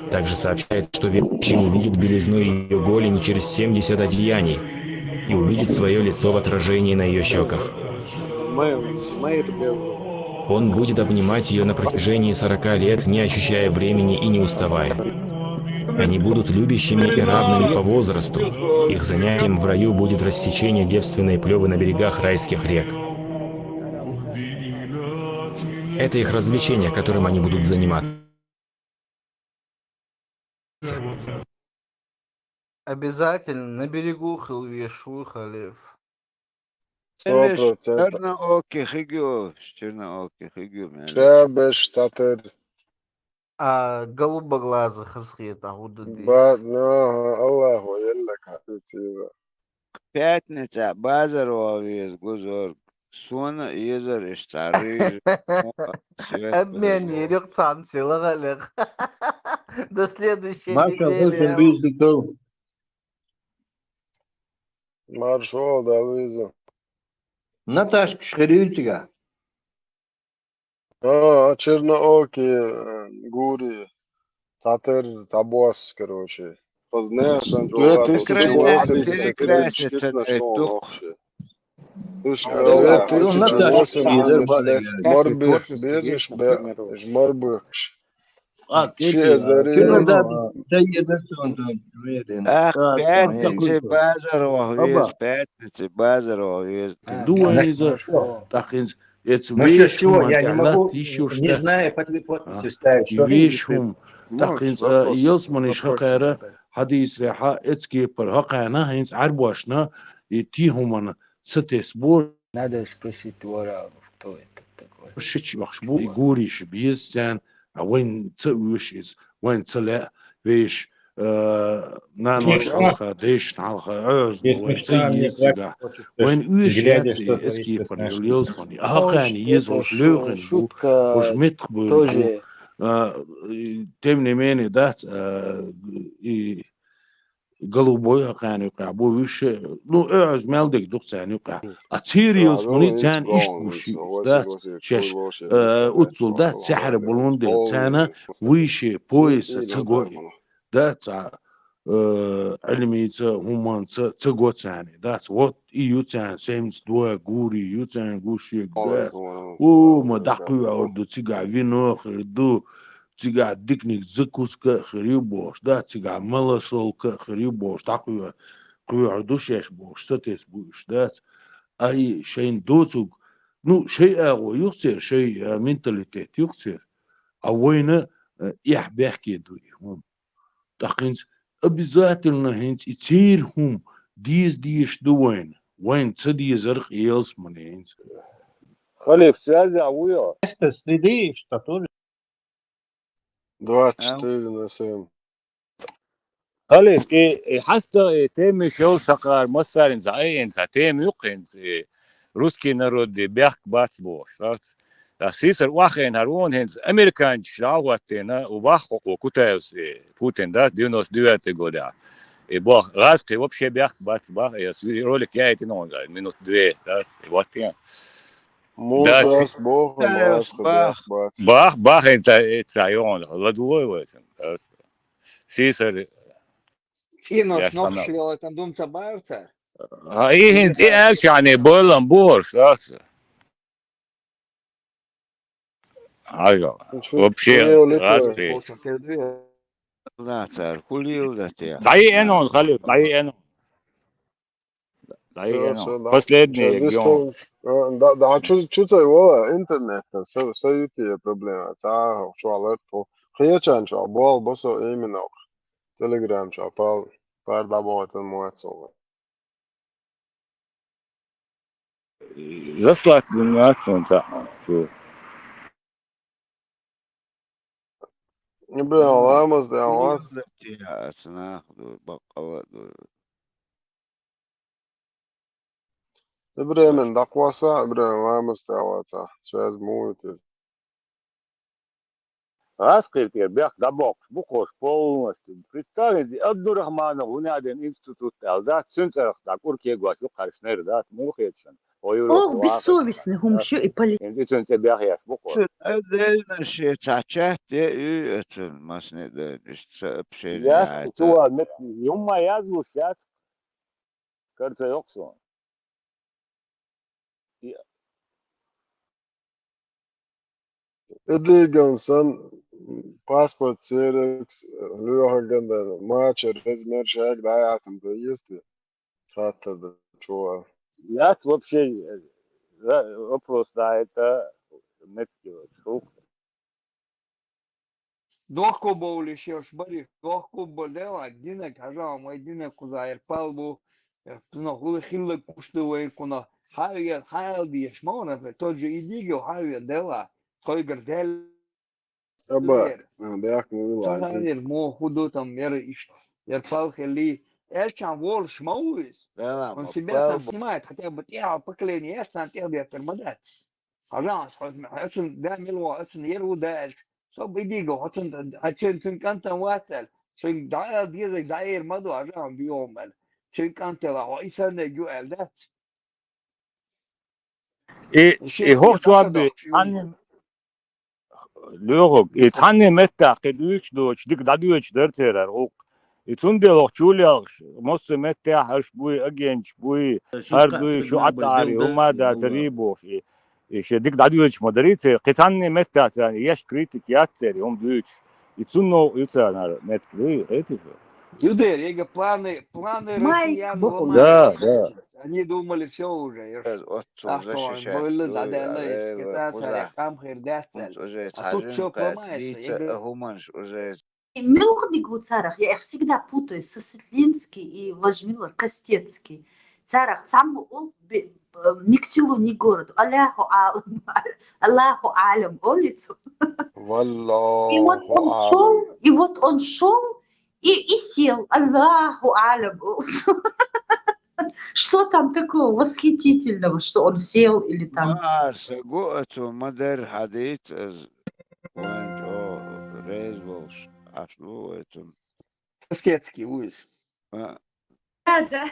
Также сообщается, что верующий увидит белизну ее голени через 70 одеяний и увидит свое лицо в отражении на ее щеках. Он будет обнимать ее на протяжении 40 лет, не ощущая времени и не уставая. Они будут любящими и равными по возрасту. Их занятием в раю будет рассечение девственной плевы на берегах райских рек. Это их развлечение, которым они будут заниматься. Обязательно на берегу Хилвешу халиф. Лишь 100%. чернооких игёв, чернооких игёв, Шабаш, Цатер. голубоглазых асхит, агудуди. Аллаху, يلا حبيبتي. Пятница, базар овец, гузор. Сона езер иштарыж. Обмен ерек сансилыгалык. До следующей Маша, недели. очень бизликов. Маршал, да, Луиза. Наташка Шхарютига. Черноокий, Гури, Цатер, Табуас, короче. Знаешь, 2083 нашел вообще. Ну, Наташка Шхидер 2080 Морбих, безиш, Морбих. Кинода Саеда Ах, пятница, базар овец, пятница, базар овец. Дуаниза, такинс, это Насчет вещь чего? хум, Я не могу, еще не что зная подписи ставить. Что вещь хум, такинс, يلسمنش حقيرة حديث ريحة اتسكي پر حقينا هينس عربوشنا يتيهمنا ستسبور Надо спросить у арабов, кто это такой. شتش مخشبو يقوريش بيزان وين تسويش وين تلا ويش نانوش حلقة ديش حلقة عز وين تيزيغا وين ويش ياتي اسكي پر يلسمني حقاني يزوش لوغن بو وش متقبل بو تمني ماني دات голубой حقاني وقع بو ويش نو اعز مالدك دوك ثاني وقع اتيريوس مني تان ايش بوشي دات شاش اتسول دات سحر بلوندي تانا ويشي بويس تسقوي دات علمي همان تسقو تاني دات وات ايو تان سيمس دوا غوري يو تان غوشي دات او ما دقيو عردو تيقع فينو خردو تيقع ديكنيك زكوسك خريبوش دات تيقع ملسولك خريبوش دقيو قيو عردو شاش بوش ستيس بوش دات اي شين دوتوك نو شيء اغو يخسر شيء منتاليتيت يخسر اوينا يحبحكي دوي هم تقينز обязательно هنس يصير هم ديش دوين وين تدي زرق يلس من هنس خلي في связи, Ауя. Место среды, что тоже. 24/7. خلي حتى تيم شو شقار مصارين زعين تيم يقين روسكي نرود بيحك بات بوش فهمت سيسر واخين هارون هنز امريكان شراواتنا وباخق وكتاوس بوتين دا دينوس دوات года بوخ غاسقي вообще بيحك بات با ролик я это ну минут 2 да вот я Mūžās boham, бах это цайон ладуой вот سيسر Синос нохшвил это думца барца. هي هنز اكش يعني بولن بورس ايوه вообще غاسقي Да, царь, хулил да тебя. дай энон خلي дай энон последний регион Da, čucaj vola interneta, sve juti je problema. Caha, šo alertu. Hriečan šo, bol, boso iminau. Telegram šo, pār dabovat un moeculu. заслать нацию шо Ibrahim Lamas, de Amas. Да тебя, цена, бакала. Ibrahim Dakwasa, Ibrahim Lamas, de Awasa. Связь мует. раскрыть бях дабок букош полностью представить Абдурахманов унаден институт да центр да курке гваш юқаршнер да мухетшен Ох, бессовестный гумши и полицейский. институт бях яш букош أدينا شيء تعشت يأتي المسند بشيء яш туа мет юмма язлуш яш карта йоксон Edīgan san pasports ieraks, ļohagan, māča rezmēr šēk dājātam da iesti. Šātad šo. яш вообще вопрос на это мет шук Дохко боули шеш бари, дохко бодела, дина кажа, мой дина кузаир палбу, но хулы хиллы кушты вейкуна, حاول حاول بيشمونه توجه يديجو حاول دلا قيقر دل أبا بياكل والله هاي مو خدوتهم يرفعوا خليه كان وول شموز لا ونسيبها سمعت حتى بتيها بكلين يحسن تيها في المدات خلاص حسن دام يلوى حسن يرو داش صب يديجو حسن كانت واتل شن دعاء ديزك دعير مدو عشان بيوم شن كانت رئيسا نجو الدات إيه هو شو أبي أنا لوغ إتحني متى قدوش دوش ديك دادوش درتير روق يتون دلوغ شوليغ مص متى هرش بوي أجنش بوي هردوي شو عطاري هما دا تريبو إيش ديك دادوش مدريتي قتاني متى يعني يش كريتيك ياتري هم دوش يتونو يتانا متكلي إيتيفو Юдер, я планы Майк россиян بقول ломали. да Они думали все уже. Ахтон, были задели, кататься, там хердятся. А тут все ломается. Милхнигу царах, я их всегда путаю, Сосветлинский и Важмилор, Костецкий. Царах, сам он ни к селу, ни к городу. Аллаху алям, улицу. والله И вот он шел и сел. Аллаху алям. Что там такого восхитительного, что он сел или там... ما سقوته مدر حديث وين جو ريز بوش عشلوتهم Костецкий, улиц. Да, да.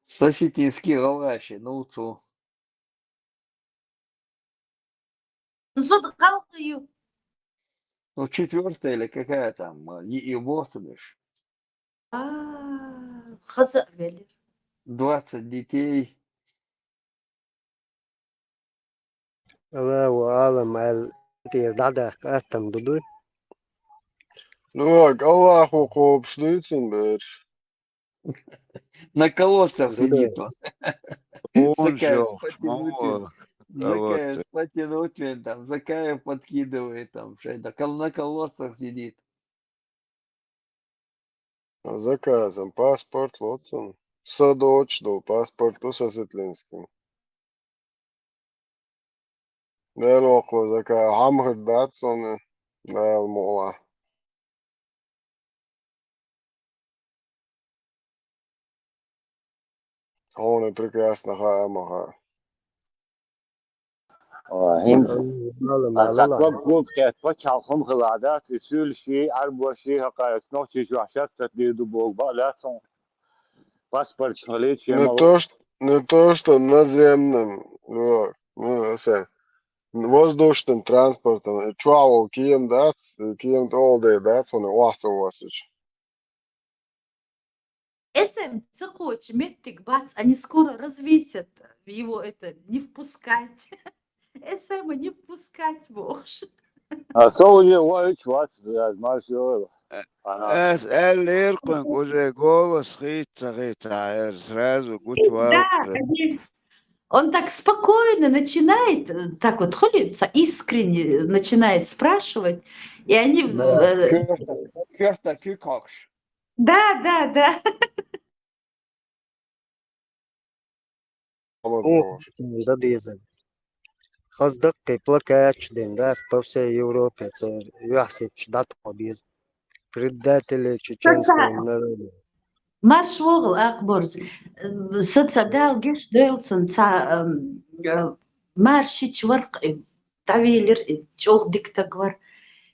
Соситинский галаши, ну то. Зод галкаю. Ну, четвертая или какая там, и Боцедыш. Хаза велер. 20 детей. الله أعلم هل بعد قاتم ضدي لوك الله خوب شديتين بير На колодцах ضدي сидит он. أوجو Закаев с потянутием, там, Закаев подкидывает, там, на колодцах сидит. заказом паспорт лоцом садоч дол паспорту Сосветлинским دال около зака хамхер датсон дал мола он прекрасно хамаха هند أزاك قلت كات فتح خم خلادات يسول شيء عرب شيء هقايت نوتي شو عشان تديدو بوق بقى لا паспорт шалит чем не то что наземным воздушным транспортом чуау кием дац кием олдей дац он уасовасич Эсэм цехоч, меттик бац, они скоро развесят его это, не впускать. Эсэма не впускать, боже. А соули вайч вас мальчик اسأل يرقن وجه голос хица сразу Да, он так спокойно начинает, так вот холится, искренне начинает спрашивать, и они... Да, да, да. خاص плакач ден да по всей Европе яхсеп дат побез предатели чеченского народа Марш вогл акборз. Соцадал геш дейлсон ца маршич варк тавилер чох диктагвар.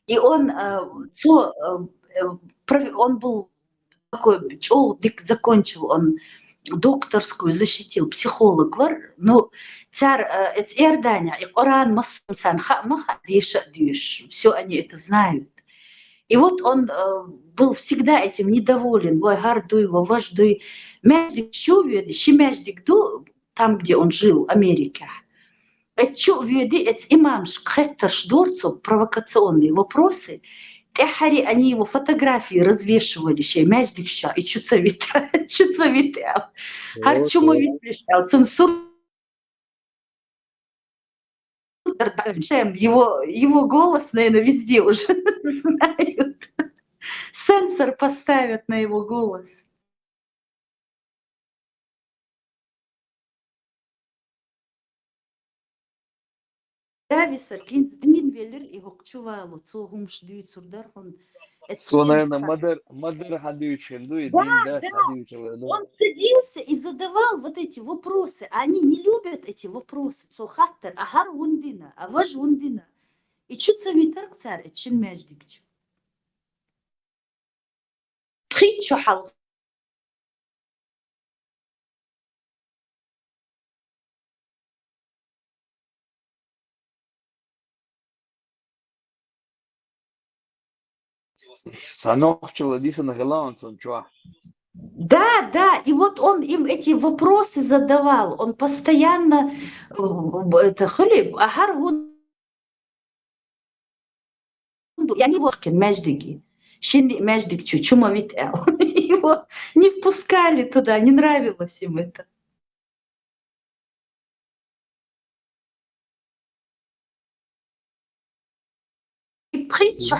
И он он был такой чох дик закончил, он докторскую защитил, психолог вар. Ну цар Иордания и Коран массан маха диш. Все они это знают. И вот он был всегда этим недоволен. Вой гарду его, вождуй. Междик чувствует, щемяждик ду, там, где он жил, Америка. Это чувствует, это имамш, кхетташ дорцу, провокационные вопросы. Техари, они его фотографии развешивали, щемяждик ща, и чуцавитал. Харчумовит пришел, цензур Его голос, наверное, везде уже знают. Сенсор поставят на его голос. Davisa kind din velir ihokçuvalı çoğum şdüy surdar hon. So, наверное, модер хадючим, ну и Да, дин, да, да. хадючим. Он садился и задавал вот эти вопросы. Они не любят эти вопросы. Цохаттер, агар гундина, аваж гундина. И чуть самитар цар, этчин междикчу. Притчу хал. Санохчила диса на голландцам, чувак. Да, да, и вот он им эти вопросы задавал. Он постоянно это хлеб, агар гунду. И они воркин междиги. Шинди междикчу, чумовит эл. Его не впускали туда, не нравилось им это. И притчу,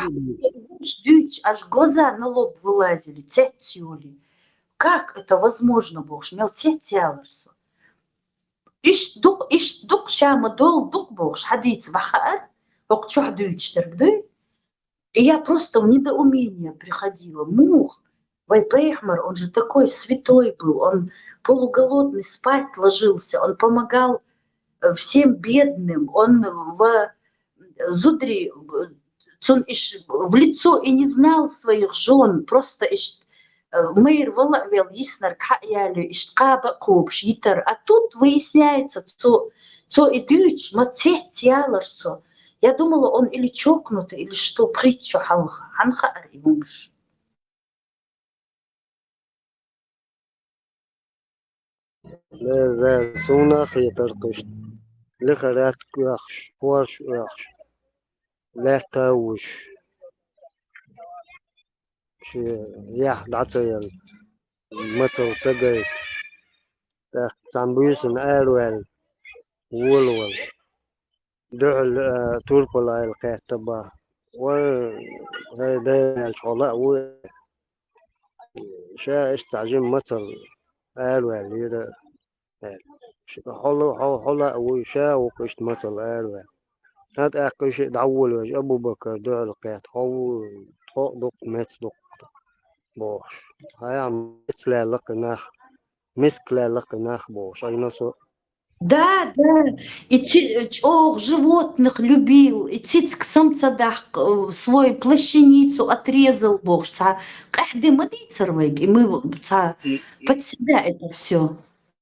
аж глаза на лоб вылазили, тетюли. Как это возможно, Бог? Шмел тетяларсо. Иш дук шама дол дук Бог, хадиц бахар, окчу хадуич тергды. И я просто в недоумение приходила. Мух, Вайпейхмар, он же такой святой был, он полуголодный, спать ложился, он помогал всем бедным, он в Зудри, он в лицо и не знал своих жен, просто мейр валавел иснар кхаялю, иштқаба кубш, итар. А тут выясняется, что идуч, мацет яларсо. Я думала, он или чокнутый, или что, притчу халха. Анхар и муж. لا زال سوناخ يترقش لخرات كوخش ورش وخش لا تاوش شي يح دعتيل متو تجي تامبوسن أروال ولول دعل توربل الكاتبة وهذا الشغلاء و شا استعجم متل أروال يدا حلا وشا وقشت متل أروال هذا أكش دعول وج أبو بكر دعل الكات هو دق مت دق boş. Hayam etlerlik nach, misklerlik nach boş. Ayna so. Да, да. И животных любил. И цицк самца дах свою плащаницу отрезал Бог. Каждый мадицер вейк. И мы под себя это все.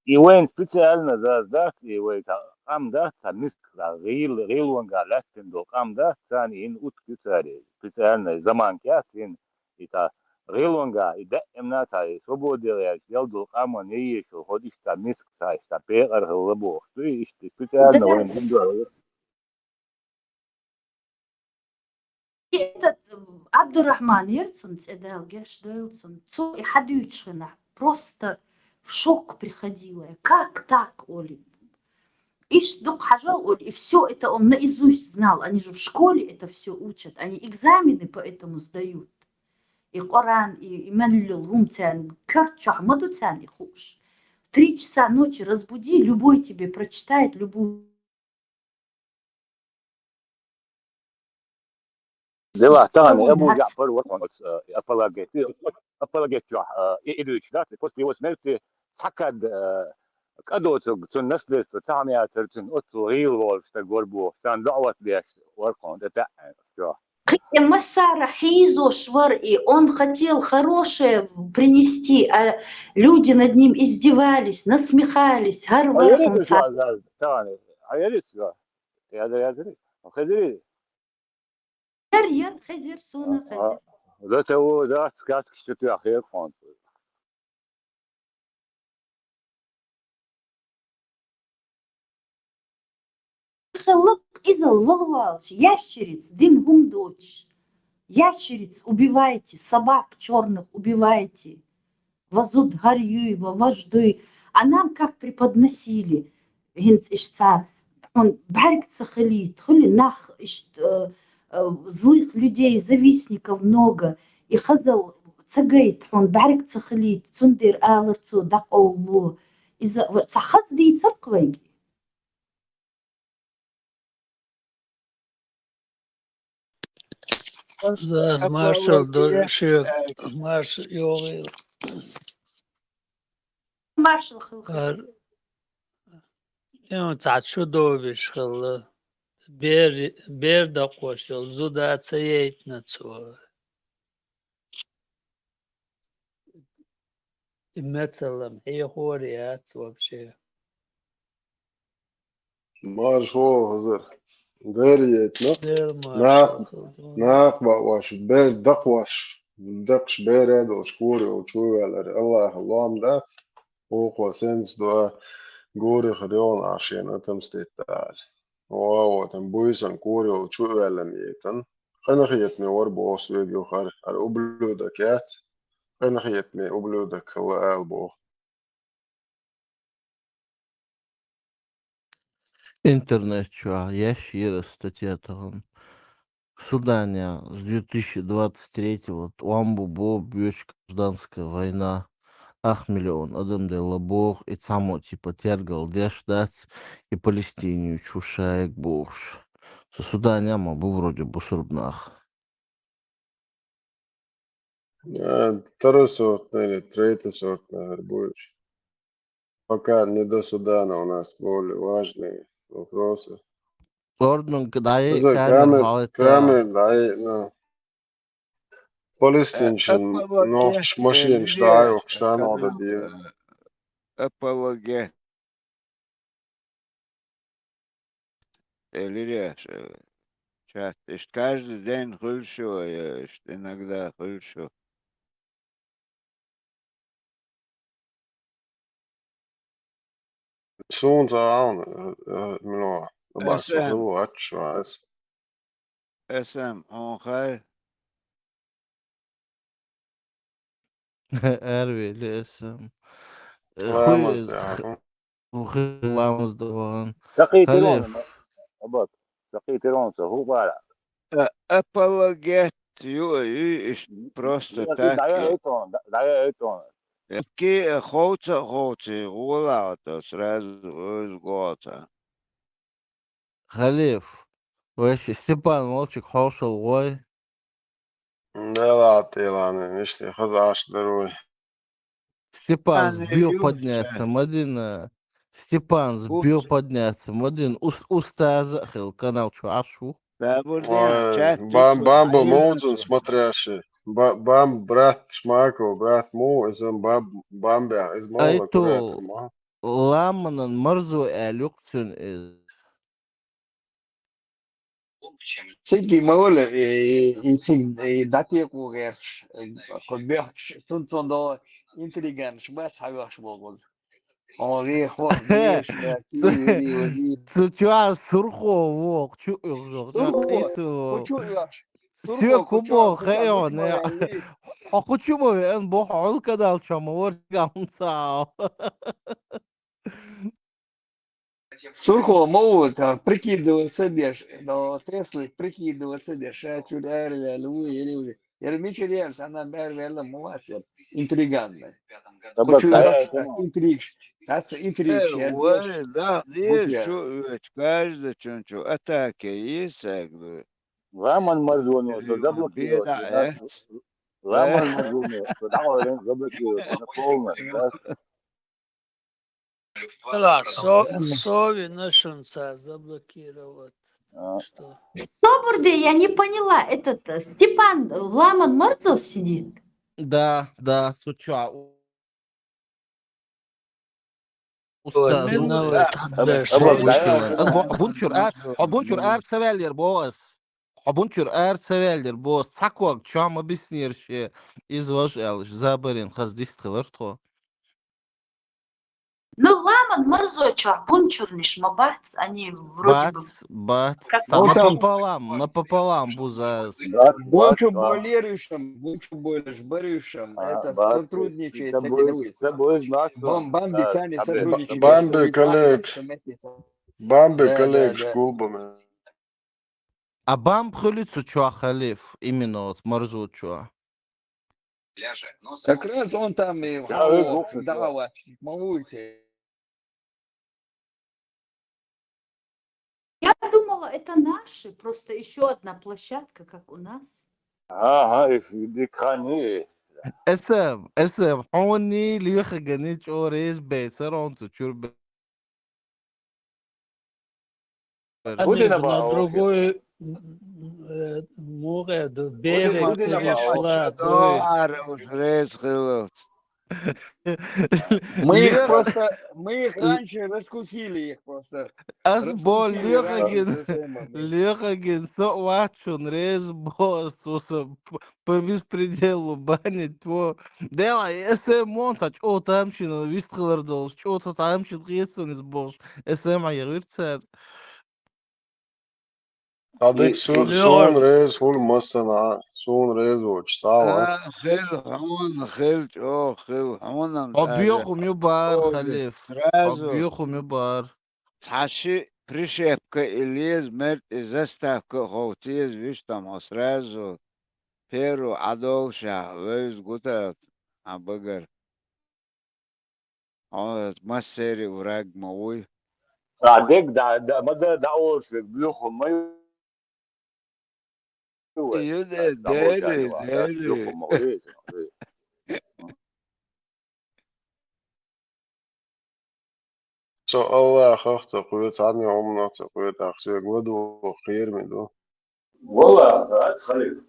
И вен специально да, и вен амда миск рил ванга ластен до амда цани ин утки цари. Специально заман кятин ита Рилонга и демна цай свободия сделал ама не еще ходишь там миск цай стапер рабох. То есть специально он индуал. И этот Абдурахман Ерцун цедал гешдойлцун цу и хадючина просто в шок приходила. Как так, Оли? Иш дук хажал, Оли, и все это он наизусть знал. Они же в школе это все учат. Они экзамены поэтому сдают. И Коран, и Манлил, Гумцан, Кёрт Шахмаду Цан, и Хуш. В 3 часа ночи разбуди, любой тебе прочитает любую. Дела, тани, Абу Джафар, вот он, апологет, идущий, да, после его смерти, сакад, кадоцуг, цун наследство, самия, цун, отцу, рил, что горбу, цан дауат беш, воркон, это, что. Массара Хизо Швар-и, он хотел хорошее принести, а люди над ним издевались, насмехались. Изал волвалч, ящериц, дин гумдоч. Ящериц убивайте, собак черных убивайте. Вазут Гарьюева, вожды. А нам как преподносили? Гинц ишца, Он барик цахалит, хули нах, злых людей, завистников много. И хазал цагает, он барик цахалит, цундир аларцу, дак оулу. Из-за цахаз ди церквайги. Zaz marshal dolşek marş yoğu Маршал kar yom taçu doviş xıllı ber da qoşul zuda tsayet natsu مثلا هي خوريات вообще مارش هو هزر غيريت دير ناق مارشال ناق واش بير دقواش دقش بير هذا شكوري وشوي على الله اللهم ذات وقوة سنس دوا قوري خريون عشان أتمستيت تعال واو تنبويسن كوري وشوي على ميتن أنا خيتني وربوس ويجو خارج على أبلو دكات أنا خيتني أبلو دك الله ألبو Интернет, чё, я щиро статья там. Судания с 2023-го Ламбу Бо бьёч гражданская война. Ах, миллион адам лабох и само типа тергал дешдать и Палестинию чушаек бош. Судания ма был вроде бы сурбнах. Второй сорт или третий сорт, наверное, будешь. Пока не до Судана у нас более важные вопросы. Орден, дай Камер, дай, ну, Палестинчин, но машин штаю, штану дадим. Апологет. Или чат. Каждый день хульшу, иногда хульшу. Soon aan, mino, maar zo heel wat, schwijs. SM, ongeveer. Ervi, listen. Lamaz da. Lamaz da. سقي تيرون أبوك سقي تيرون هو بارع Апологет, просто так. دعاية ايتون Ки хоуца, гулаута, сразу гоца. Халиф, вообще Степан Молчик хошел вой. Да ладно, ладно, ничто, хазаш даруй. Степан сбил подняться, Мадина. Степан сбил подняться, Мадин. Устаза, канал Чуашу. Бамбо Моузен, смотрящий. Бам, брат Шмако, брат Му, изом бамбя, из мола куратор. Ламанан марзу элюктен из. Сики мола и датек угерш, кобяш, тунтондо интеллигент, шбат хаваш богоз. Он рехо, деш, ти води. Суча сурхо вок, чу Сурхо, кучуяш. Сё кубо хэйон. А кучумо эн бо хол кадал чама воргам сао. Сурхо могут прикидываться деш, но Теслы прикидываться деш, а чудо лу или Ермичерец, она бервела молодец, интригантная. Интриг, that's intrigue. Да, есть каждый чунчу атаки есть, غاما المرزوني وتزبط غاما المرزوني ودعوا لين زبط نقوم لا Сови нашунца заблокировать. Что? Собурде, я не поняла, этот Степан Ламан Морцов сидит? Да, суча. Habunçur severler boğaz. Habunçur severler boğaz. Sakok çam объяснir şey. Изважал, заберин, хаздих кылыр то. Ну, Ламан Морзоча, Бунчурниш, Мабац, они вроде бы... Бац, напополам буза. Бунчу болеющим, это сотрудничает с этими. Бамби, Цани сотрудничает. Бамби, коллег. Бамбе Да, коллег да. школбами. А бам хулицу чуа халиф, именно вот марзу чуа. Как раз он там и Да, вы в глупый, да. Дава, молился. Я думала, это наши, просто еще одна площадка, как у нас. Ага, их диканы. اسم حوني ليخ جنيت اوريس بيسرون تشور Они Путина бы на ба, окей. другой море, до берег Путина ба, перешла, Что до уж рез хилот. ليخ Мы их раньше раскусили, их просто. اسبو Раскусили ليخ раньше جن с СМами. ليخ جن سو واتشون ريز بوس по беспределу банить тво дела اسم монтач о тамши на вистхлер долш о тамши гесун из бош اسم يغير Tadik Fleur, soon raise full masana. Soon raise watch sawa. خل حمون حبيخم يبار أوه خليف رازو حبيخم يبار تحشي بريشيبكا إليز مرت إزاستافكا خوتيز ويشتم أسرازو بيرو عدوشا ويز قطعت عبقر مسيري وراق موي عديك ده مدى دعوة في بيوخهم ما يوز. يدا دعوة يعني داري وعدات بيوخهم مويز. So Allah khafta quyat عني عمنا quyat akhsi gwadu khir min do. والله هات خليل.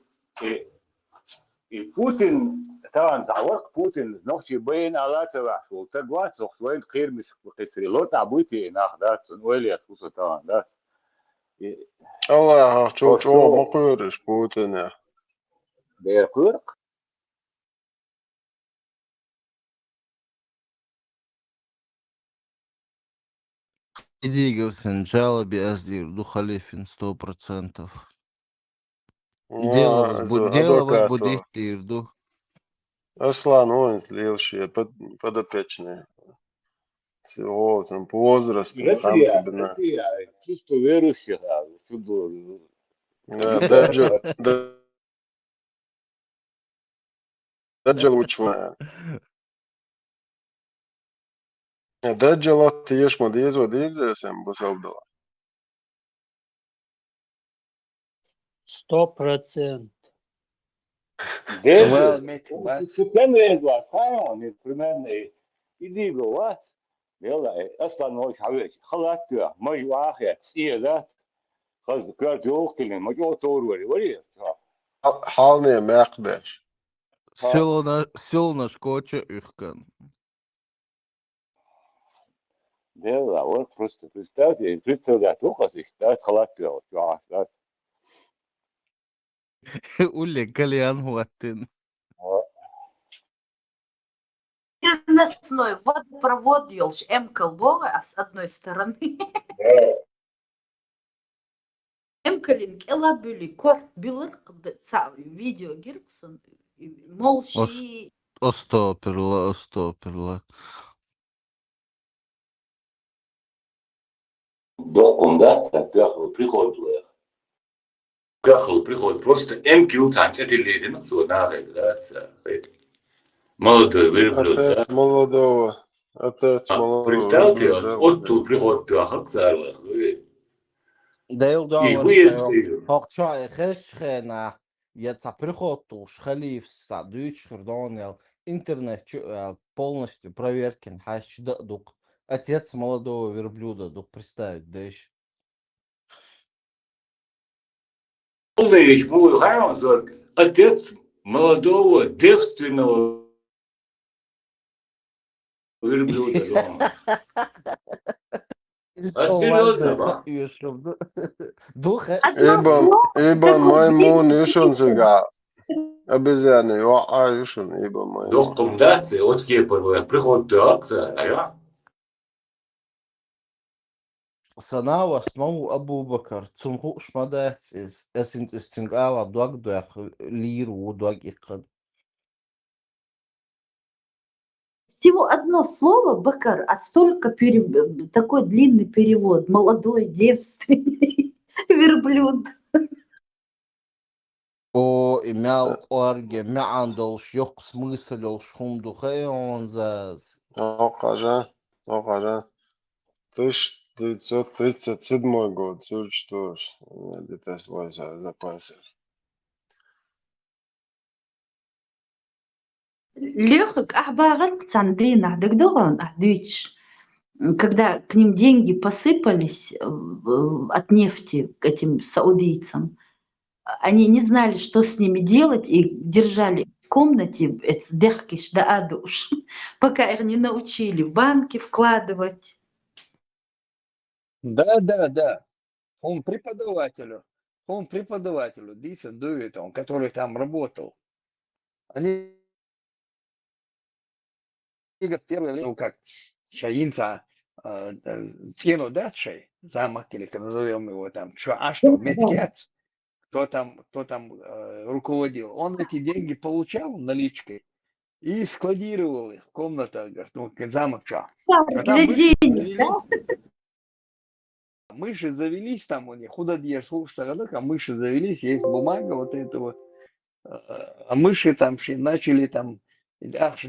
بوتين طبعا تعورك بوتين نفسي بين على تبع شو تقوات وين خير مش خسري لو تعبوتي ناخدات ويلي اسوس طبعا ده Allah khafta cho شو maqurish Putin ya. بيقول Иди, сначала без ду халифин 100%. Дело возбудить Адвокату. ирду. Aslan он слился подопечный. Всего там по возрасту, сам Россия, тебе на. Россия, чувство верующих, чудо, Даджал учма. Даджал тиеш модиз сам бусавдала. 100%. Well, Desde, mate, but se tem igual, sabe, né, primeiro, e digo, what? يلا اصلا مش عاوز خلاص مش واحد ايه ده خلاص كده جو كلمه ما جو تور ولي حالني ما يقبش. Сел на шкоче ихкан. يلا вот просто представьте представляю только сейчас خلاص да Уле кальян хуаттин. Переносной водопровод елш М-колбора, а с одной стороны. М-калинг элабюли корт билыр видео гирксон молчи. Остоперла. докум да приход просто м танц это леди ну что надо да молодой верблюд да Отец молодого. Отец молодого представьте верблюда. вот тут приход да как Дейл и давар хокча хешхена яца приходу шхалиф са дүйч хердонел интернет полностью проверкен хаш дук. Отец молодого верблюда, дук представить, да еще. полная вещь мой отец молодого девственного верблюда дома. А серьезно? Ибн маймун юшун зига. Обезьяны юшун ибн маймун. Докум дати, от кепа, приходить акция, а я? Sana was mau Abu Bakr zum Hochschmadat ist es sind es Tingala Dog Liru Dog Ikad. Всего одно слово «бакар», а столько такой длинный перевод. Молодой, девственный, верблюд. О, имял орге, мяндолш, ёк смыслил, шумдухай он заз. Охажа, охажа. 1937 год, 44, где-то запасы. Лёхик ахбагат цандына дэгдогон ахдыч. Когда к ним деньги посыпались от нефти, к этим саудийцам, они не знали, что с ними делать, и держали в комнате дехкиш да адуш, пока их не научили в банки вкладывать. Да. Он преподавателю, Диса Дует, он, который там работал. Они в первое время, как Шаинца, Тину Датшей, замок, или как назовем его там, что, Медкет, кто там руководил, он эти деньги получал наличкой и складировал их в комнатах, говорит, ну, замок, что. А там мыши завелись там у них, худо дьешь, а мыши завелись, есть бумага вот эта вот, а мыши там начали там, дать,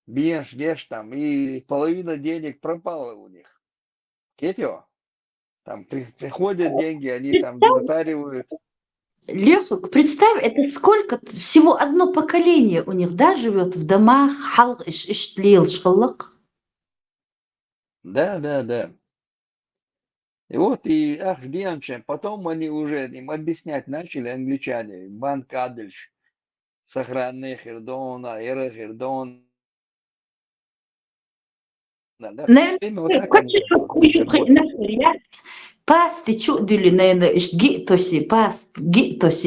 бьешь там, и половина денег пропала у них. Кетио, там приходят деньги, они там затаривают. Лёхик, представь, это сколько, всего одно поколение у них, да, живет в домах, халк иштлил шхалак. Да. И вот, и потом они уже им объяснять начали, англичане, банк Адельш, сохранный Хердона, Эра Хердона. Пасты чудили, наверное, гитоси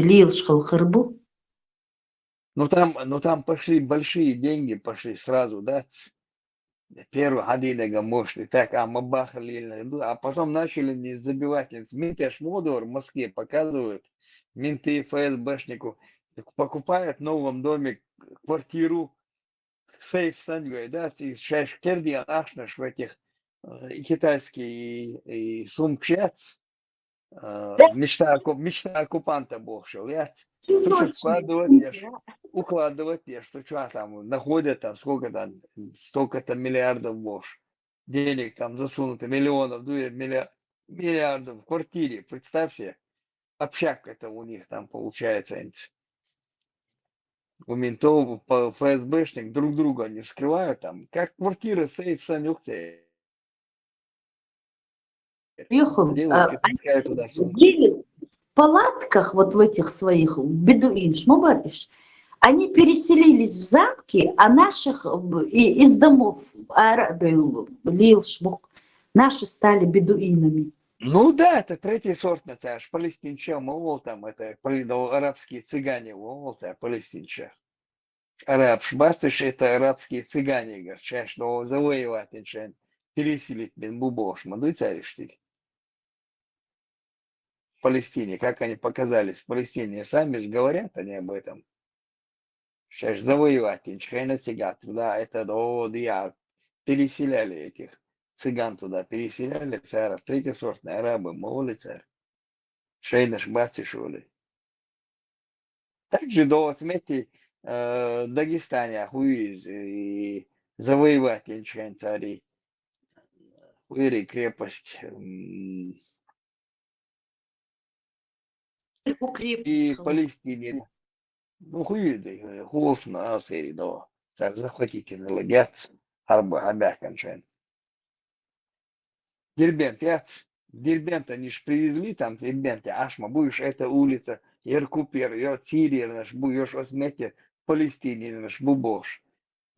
лил шхалхырбу. Ну там пошли большие деньги, пошли сразу, да. Первый Хадинега мощный, так, мабахали, а потом начали не забивать. Менты Шмодор в Москве показывают, менты ФСБшнику покупают в новом доме квартиру, сейф саньгой, да, и шеш кердиан ашнаш в этих и китайские и сумкшец, мечта оккупанта богшил, я укладывать, что там находят там сколько-то миллиардов бож, денег там засунуто, миллионов, миллиардов в квартире, представь себе, общак это у них там получается. У ментов, ФСБшник друг друга не вскрывают там, как квартира, сейф, санюкция. В палатках, вот в этих своих, бедуин, шмобариш, они переселились в замки, а наших из домов, лил шмук, наши стали бедуинами. Ну да, это третий сорт, это аж палестинча, мол, там, это арабские цыгане, мол, палестинча. Араб шбацыш, это арабские цыгане, говорят, что завоевать, переселить, бубош, мадуй царишь. В Палестине, как они показались в Палестине, сами же говорят они об этом. Сейчас завоевать, да, это я переселяли этих цыган туда, переселяли царов, третьесортные арабы, моли царь. Шейнаш бацишули. Также до смерти Дагестане, хуиз, и завоевать цари, хуири крепость. И Палестине. Ну, хуиды, холсна, асери, да. Царь захватительный лагерц, харба, хабях, кончайн. Дербент, Дербент они ж привезли там, Дербент, Ашма, будешь эта улица, Еркупер, Сирия, наш будешь осмете, Палестине, наш бубош.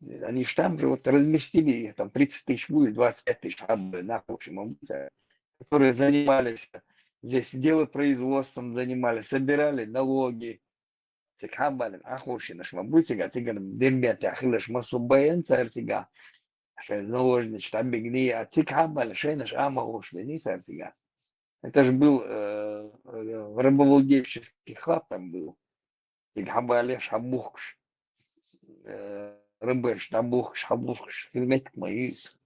Они ж там же вот разместили их, там 30 тысяч будет, 25 тысяч хаббы, нахуй, которые занимались здесь делопроизводством, занимались, собирали налоги. Хаббалин, ахуши, наш мабутига, цыган, Дербент, ахилаш, масубаен, царь цыга. Заложничать, обегни, а цикабаль, шейнаш, амагуш, не царь. Это же был рабовладельческий хлап там был. Цикабаль, шабухш. рыбеш, табух, шабух, хилметик моис.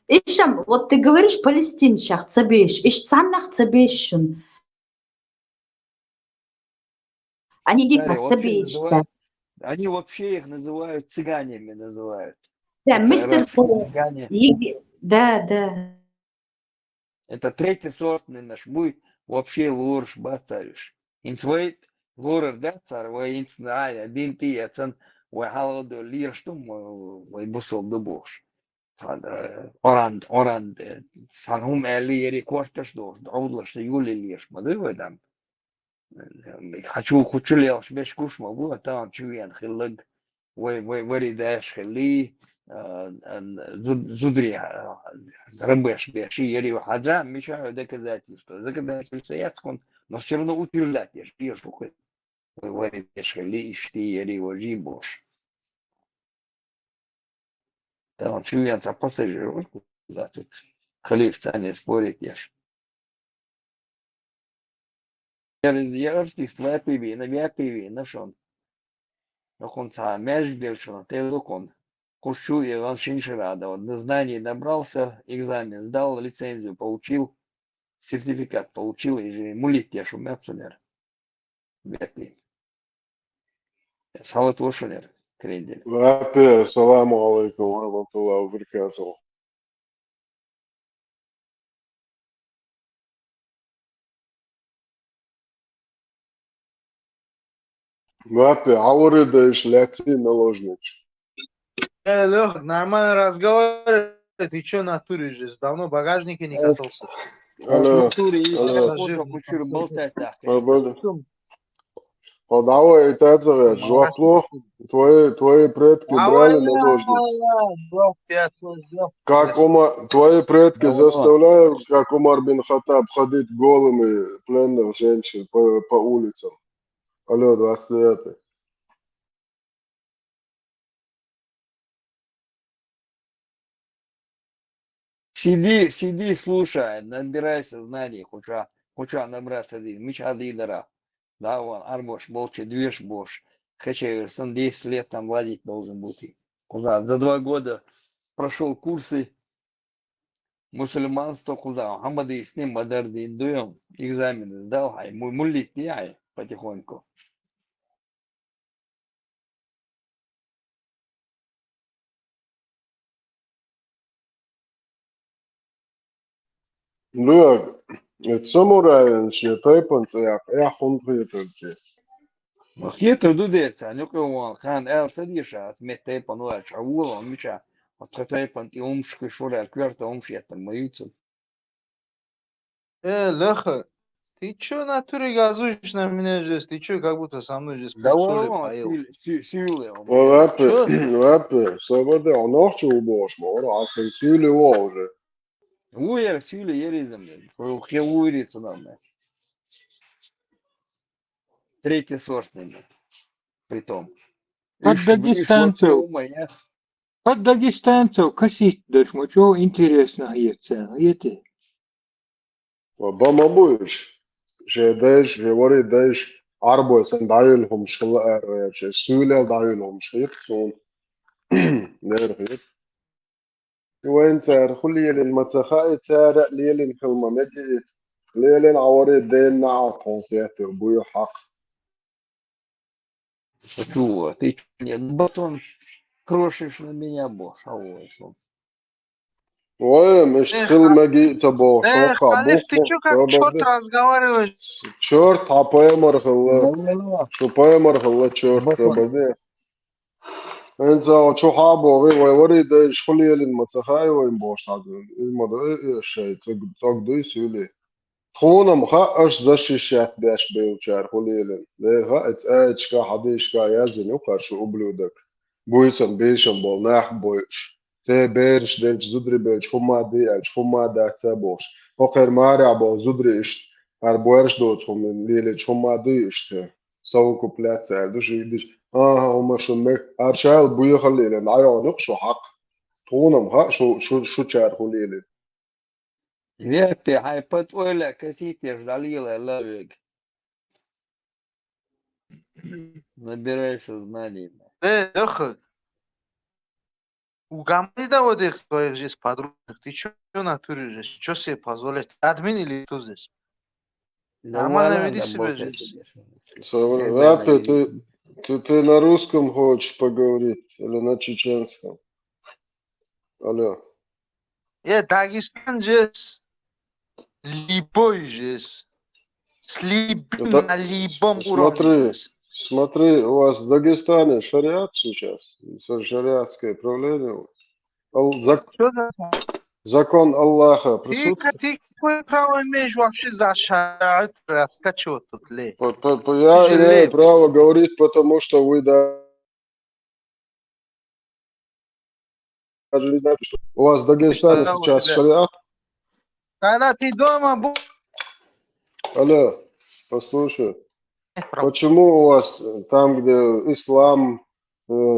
Ишам, вот ты говоришь палестинщах, цабеш, иш цаннах цабешшун. Они Цари гикнат вообще цабешся. называют, они вообще их называют цыганями называют. Да, Это мистер арабские цыгане. Да, да. Это третий сортный наш буй вообще лурш бацариш. Инсвейт лурер дацар, вай инсная, один ты яцен, вай халоду лирштум, вай бусол дубош. Оранд, санхум эли ери кошташ до, аудлаш юли лирш, мадывайдам. хочу лелш беш куш могу, а там чуян хиллаг, вай даш хилли, زدري ربش بشيء وحاجة مش доказательства. Доказательства я скон, но все равно утверждать я пьешь бухой. Варит шли штиери вожи бош. Там чуянца пассажиров за тут. Халифца не спорит я. Я артист, я пиви, на шон. Но он сам мяч делшон, ты лукон. Кушу и он шинширада. Вот на знании набрался, экзамен сдал, лицензию получил, сертификат получил, и же мулит я шумят сунер. Бекли. Салат вошунер. Крендель. Вапе, саламу алейкум, ва баракатуху. Вапе, ауры даешь ляти наложнич. Лех, нормально разговаривай. Ты что на туре здесь? Давно в багажнике не катался, что ли? Алло, Тоже хочу болтать так. Давай, это жвапло, твои предки брали наложниц. Как твои предки заставляют, как Умар бин Хаттаб, ходить голыми пленных женщин по улицам. Алло, 29. Сиди, слушай, набирайся знаний, хоча набраться один, меча лидера. Да, вон, арбош, болче, движ бош. Хачеверсон 10 лет там владеть должен быть. Куда? За 2 года прошел курсы мусульманства, куда? Хамады с ним модерды индуем, экзамены сдал, ай, мулит не ай, потихоньку. Look, it's samurai și taipanță ea huntrită. Хитро дудеться, ну кого хан эл садиша, смете пануа чаула, мича, отхатай пан и умшки шура, кверта умшета, моются. Лех, ты что на туре газуешь на меня здесь? Ты что, как будто со мной здесь Да соли вон, поел? сюле. Вапе, свобода, он ночью убош, мора, а ты сюли уже. Уер сюле еризм, хе уерится нам. Третий сортный, притом. От дагестанцев, косить дашь, что интересно есть, видите? Бама будешь, že deš, že vori deš, arbo sen dajulhum shla, že sule dajulhum shit, so nervit. وين سعر خلي المسخاء سعر ليل الكلمة مجد ليل عوري دين نع كونسيرت بوي حق. Что, ты нет, батон крошишь на меня, бош, а вот. وين مش كلمة جيت بو شوكا Халиф, ты что, как черт разговариваешь? черт حبايمر خلا شو بايمر خلا черт خبرني انت شو حابو غي وري دش خلي المسخاء وين بوش تعدل المدى الشيء تقدر يسولي خونا مخاش زشيشات باش بيوشار خليلن ليها اتش كا حديش كا يازن وقرش وبلودك بويسن بيشن بول ناح بويش تي بيرش دلش زدري بيرش هما دي الش هما دا تابوش وقر مارع بو زدري اشت هر بويرش دوت هم ليلش هما دي اشت سو كوبلات سال دوش يدش هما شمك ارشال بوي خليلن عيونك شو حق خونا مخا شو شار خليلن Вепи, хайпат ойля, косите, ждалила, лавик. Набирайся знаний. Леха, угомони вот их своих здесь подруг. Ты чё в натуре здесь? Чё себе позволять? Админ или кто здесь? Нормально веди себя здесь. Апе, ты на русском хочешь поговорить или на чеченском? Алло. Дагестан здесь. Любой здесь. С любым на любом уровне здесь. Смотри, у вас в Дагестане шариат сейчас, шариатское правление. Закон Аллаха присутствует? Ты какое право имеешь вообще за шариат раскачивать тут, ле? Я имею право говорить, потому что вы даже не знаете, что у вас в Дагестане сейчас шариат. Когда ты дома будешь... Алло, послушай. Почему у вас там, где ислам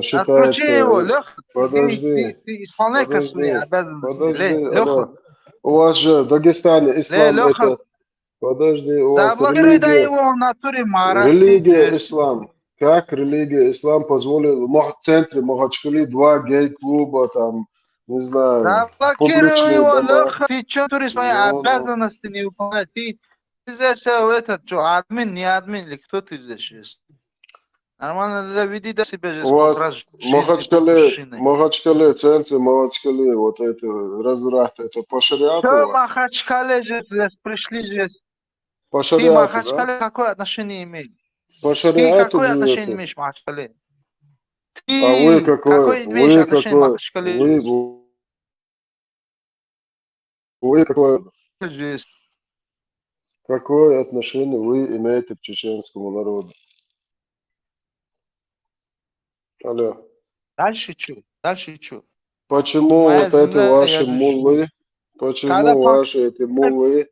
считается... его, Леха. Подожди. Ты исполняй свои обязанности. Подожди, Леха. у вас же в Дагестане ислам Леха. это... Подожди, у вас Заблокируй религия... его в натуре Марат. Религия ислам. Как религия ислам позволила в центре Махачкалы 2 гей-клуба, там, не знаю, Заблокируй публичные его, дома. Леха. Ты что, ты свои обязанности не выполняешь? Ты здесь этот, что, админ, не админ, или кто ты здесь? Нормально веди до себя здесь. У вас в Махачкале, центре Махачкале, вот это разврат, это по шариату Что у вас? Махачкале здесь пришли здесь? По Ты шариату, Махачкале да? какое отношение имеешь? По Ты шариату какое отношение живете? имеешь к Махачкале? А вы Ты какое? имеешь Вы отношение к какое? Махачкале? Вы какое? Здесь. Какое отношение вы имеете к чеченскому народу? Алло. Дальше что? Дальше что? Почему Моя вот это земля, ваши я же муллы, живу. почему ваши эти муллы,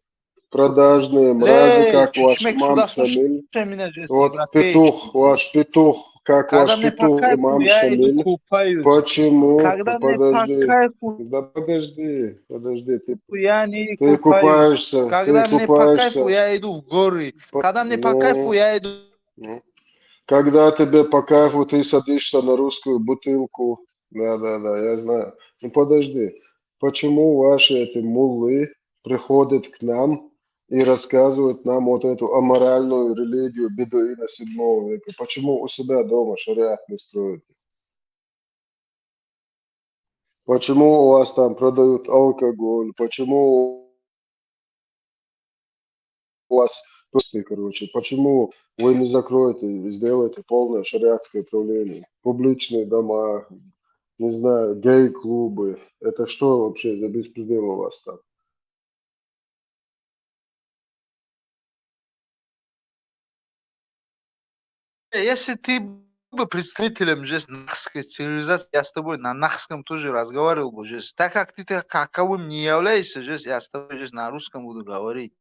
продажные мрази, как ваш Чучмек имам сюда, Шамиль, слушай меня здесь, вот европейский. ваш петух, как Когда ваш мне по петух кайфу, имам я иду Шамиль, купаюсь. почему, Когда мне по подожди, кайфу, да подожди, я не ты купаюсь. купаешься, Когда мне по кайфу, я иду в горы. Когда мне по кайфу, я иду... Когда тебе по кайфу, ты садишься на русскую бутылку. Да, я знаю. Ну подожди, почему ваши эти муллы приходят к нам и рассказывают нам вот эту аморальную религию бедуина 7 века? Почему у себя дома шариат не строите? Почему у вас там продают алкоголь? Почему у вас пусты, короче? Почему вы не закроете и сделаете полное шариатское управление? Публичные дома, не знаю, гей-клубы. Это что вообще за беспредел у вас там? Если ты был бы представителем здесь нахской цивилизации, я с тобой на нахском тоже разговаривал бы здесь. Так как ты каковым не являешься здесь, я с тобой здесь на русском буду говорить.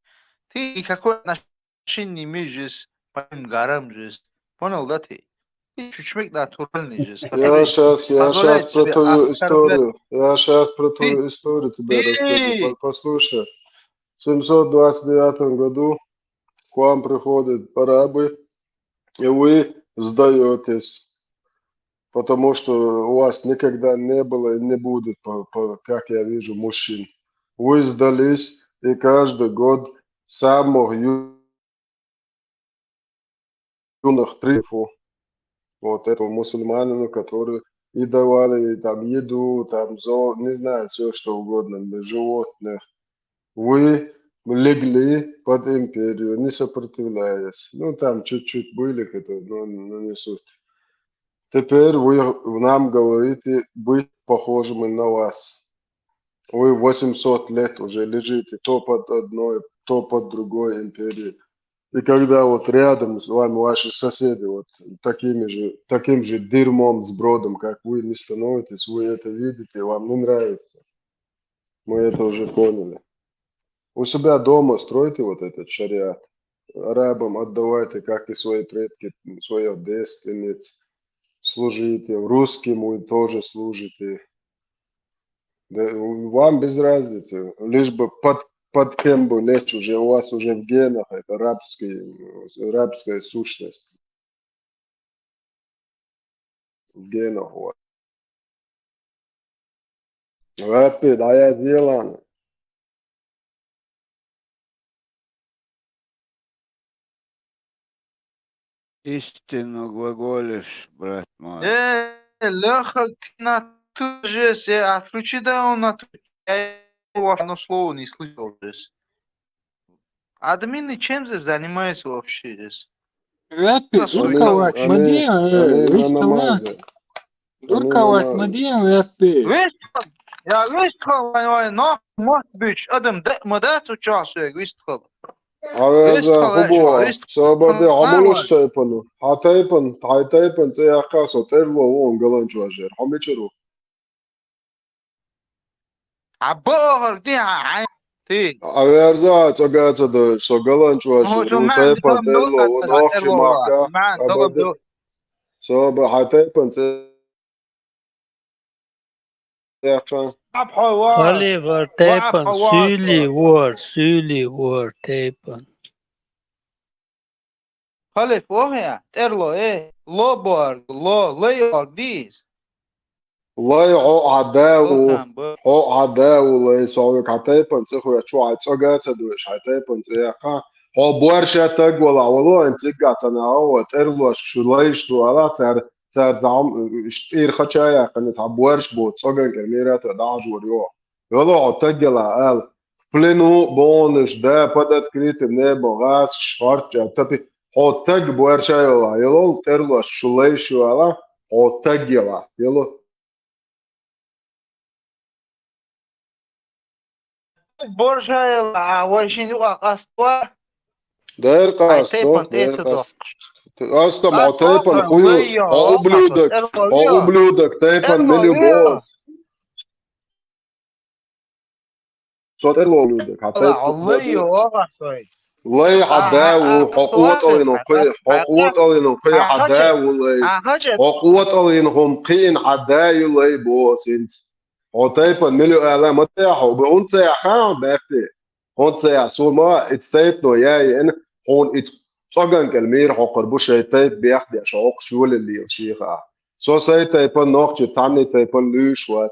Ты никакое отношение не имеешь здесь по этим горам здесь. Понял, да ты? Ты чучмек натуральный здесь, который Я позволяет сейчас про себе твою оскорблять. историю, тебе расскажу. Послушай, в 729 году к вам приходят арабы, и вы сдаетесь, потому что у вас никогда не было и не будет, как я вижу, мужчин. Вы сдались, и каждый год самых юных трифу вот этому мусульманину, который и давали там еду, там не знаю, все что угодно, животных. Вы легли под империю, не сопротивляясь. Ну, там чуть-чуть были, но не суть. Теперь вы нам говорите быть похожими на вас. Вы 800 лет уже лежите то под одной, то под другой империей. И когда вот рядом с вами ваши соседи вот таким же дерьмом с бродом, как вы не становитесь, вы это видите, вам не нравится. Мы это уже поняли. У себя дома стройте вот этот шариат. Арабам отдавайте, как и свои предки, своих девственниц. Служите. Русским вы тоже служите. Да, вам без разницы. Лишь бы под кем бы лечь уже, у вас уже в генах это рабская сущность. جينا هو رابد عيا زيلان Istinu gлаголиш, брат мой. Леха, на ту же се отключи, да он отключи. Я его одно слово не слышал здесь. Админы чем здесь занимаются вообще здесь? Рапи, дурковать, أنا мадия, أنا вистала, مازن дурковать, أنا мадия, рапи. Вестхал, я вестхал, но может быть, адам мадат участвует, вестхал. هذا Вестхал, خبوا سبب عملوش вестхал. تايبن هاتايبن تايبن تيرلو وون قلن جواجر هم يشرو عبوهر دي عين تي. أغيرزا تقاعد ده سو قلن هو جواجر شو معنى وتايبن دولم تيرلو دول ونوخش تيرلو معك معنى دولم أبدا دول. سبب هاتايبن تايبن حوار Oliver وعب Tapen, حوار Suli Word Tapen. خلف وهي تيرلو ايه لوبر لو ليو ديز لا يعو عداو دولم بو. هو عداو لا يسويك هاتايبن تخوي شو عاد تقاعد دوش هاتايبن تايبن هو بورشة تقول والله انت قاعد انا هو تيرلو شو ليش تو على تر زعم اشتير خشايا كانت عبورش بوت صقن كميرات داج وريو يلا تقل قال فلنو بونش ده بدت كريت نيبو غاس شارت تبي هو تق بورشة يلا تيرلو شو ليش على هو تقل يلا برجا وشين قصوا داير هاي قاستو تيبن داير تيتدو قاستو مع قاس تايبن اوخر خويو ليو هو اوخر بلودك تيرلو هو ليو بلودك تايبن تيرلو مليو ليو بوس صوت تيرلو بلودك لا هتايبن ليو اوخر لي حداو حقوة ألينو قي حقوة ألينو قي حداو لي حقوة ألينهم قين حداو لي بوسينت وتايبن مليو أعلام متاحو بأنت يا خام بفتي أنت يا سوما اتستيبنو ياي إن هون ات صقن كلمير حقر بوش تايب بيحدي شوق شول اللي يشيخا سو سي تايبن نوخش تاني تايبن لوشوات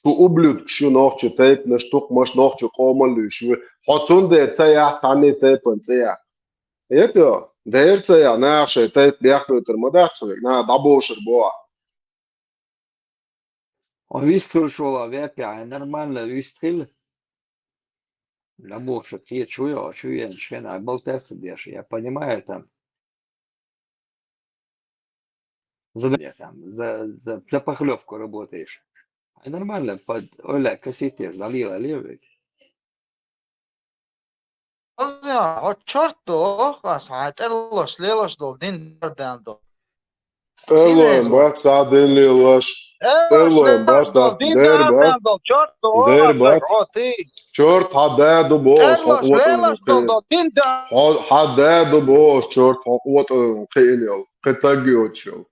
شو أبلد شو نوخش تايب نشتوق مش نوخش قوم لوشو حطون ده تايح تاني تايبن تايح يكو دير تايح ناخش تايب بيحدي ترمداتسو نا دابوشر بوا Он виструшил, опять нормально вистрел. Рабочий, я чую, а болтаться бежишь. Я понимаю, там, за похлебку работаешь. А нормально, под Оля, кассете, залила, левый. Чорту охас тирлош лелош дол дин дол. تلوين بات تعدين لي وش تلوين بات دير بات دير بات شورت حداد بوس حقوة حداد بوس شورت حقوة قيليو قتاقيوتشو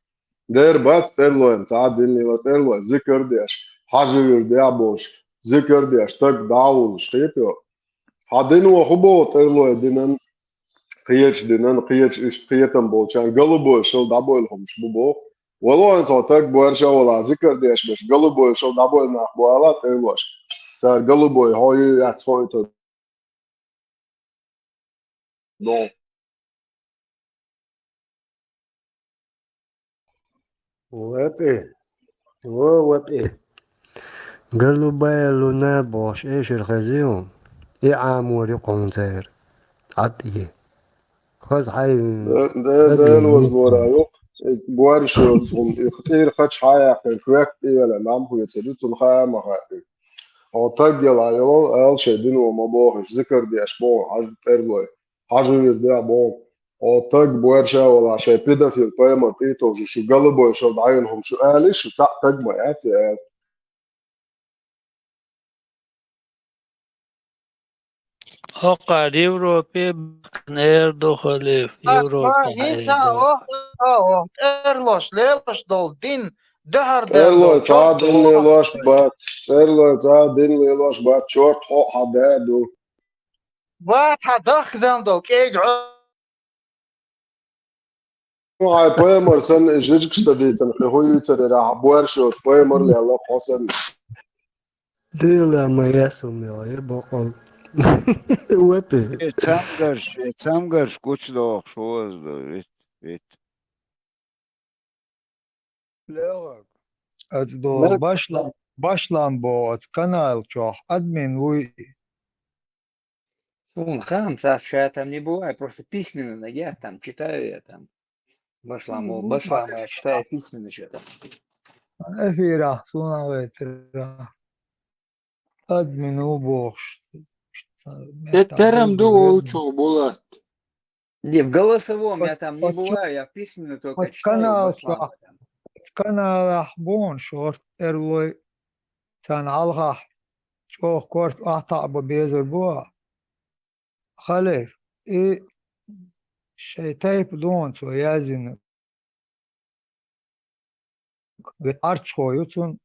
دير بات تلوين تعدين لي وتلوين ذكر ديش حجر ديا بوش ذكر ديش تك داول شخيتو حدين وخبو تلوين دينن قيتش دينن قيتش اش قيتن بولشان قلبو شل دابويلهم شبوبو والله انت تك بورشا ولا ذكر ديش مش قلبو شل دابويل نخبوالا تلوش صار قلبو هاي يعطويتو دون وابئ وابئ قالوا بايا لنا باش ايش الخزيون اي عاموري قنزير عطيه خز حي ده الوز يوق بورشو يختير خدش حاجة كويك ولا نعم هو يتسدد الخايا مخاطر هو تجي على يلو شيدين وما بوخش ذكر دي اشبون حاجة ترلوي حاجة يزدع بون هو تج بورشا ولا شي بيدا في القيمة تيتو شو قلبو شو بعينهم شو قالش شو تاع تج ما ياتي أقعد يوروبي بكنير دخلي في يوروبي تيرلوش ليلوش دول دين دهر ترلوي دول تعدين لي لوش بات ترلوي تعدين لي لوش بات شورت حق حدادو بات حدخ دول كيج هاي بويمر سن جيجك ستديتن هو يوتر راح بورشوت بويمر لي الله قاسم ديلا ما يسمي يا بقول وبي Tamgars kuchdoq şoğuzdu. Vit. Leorg. At do başlan bo at kanal çoğ admin uy Он хам, Саша, я там не бываю, просто письменно, я там читаю, я там башла моя читаю письменно что-то. efira suna vetra admin u boş. Терем дуочо булат. Не, в голосовом я там не бываю, я письменно только От читаю, kanal башла çoğ моя там. kanal ahbon şort erloy san alga çoğ kort ahta bu bezer bu. Khalif şey tayip don so yazın ve arç koyutun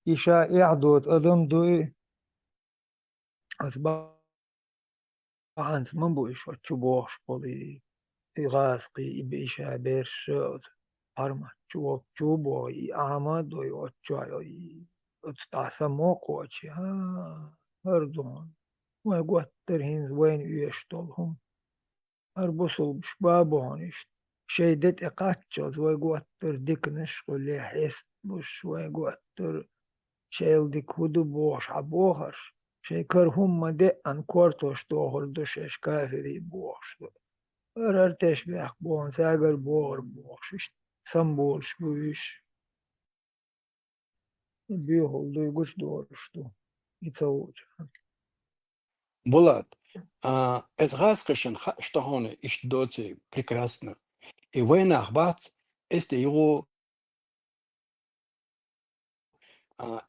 işe yahdut adım duy أصبحت من بوش وتشبوش بولي غاسقي بيشا بيرشوت أرما تشوبو أعمد ويوتشاي تتعسمو قوتشي هردون ويقوترهن وين يشتولهم أربصل بشبابونش شيدت إقاتشوز ويقوتر ديكنش واللي حيست بش ويقوتر شيل ديك هدو بوش عبوهرش شيكر هم دي أن كورتوش دوهر دوشش كافري بوش أرتش بيخ بون ساقر بوغر بوش سنبولش بوش بيهول دو يقوش دورش دو يتسوج Булат, это раскошен, что он ищет доцы прекрасно. И война бац, если его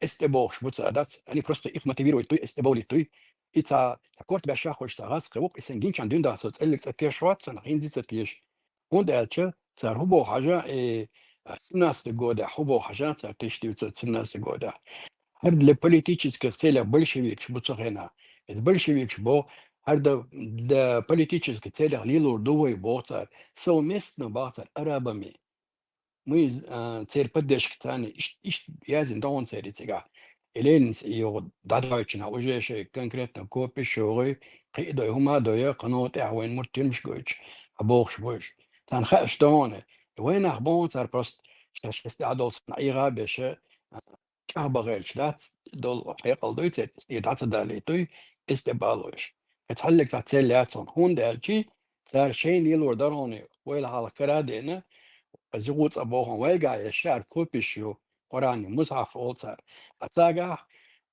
استبوش بتصعدات они просто их мотивируют той استبولي той и та корт бяша хочется раз круг и сенгин чан дун да соц элек цапешваться на хинди цапеш он дальше цар хубо хажа и 17 года хубо хажа цар 1917 года هر для политических целей большевик буцохена из большевик бо هر для политических целей лилу довой боцар совместно боцар арабами мы цель поддержки цены язин дон цели цега элен его дадвачна уже шей конкретно копи шоры قيدو هما دويا قنوط وين مرتين مش قويش ابوخش بوش تان خاش دونه وين اخبون صار بروست شاش استعدول صنعيغا باش كهبغيلش دات دول حيقل دويت استيدات داليتوي استبالوش اتحلق تاتسيلاتون هون دالشي صار شين يلور داروني ويل على كرادينا زغوت أبوهم ويقع يشار كوبيشيو قراني مصحف أولتر أتاقع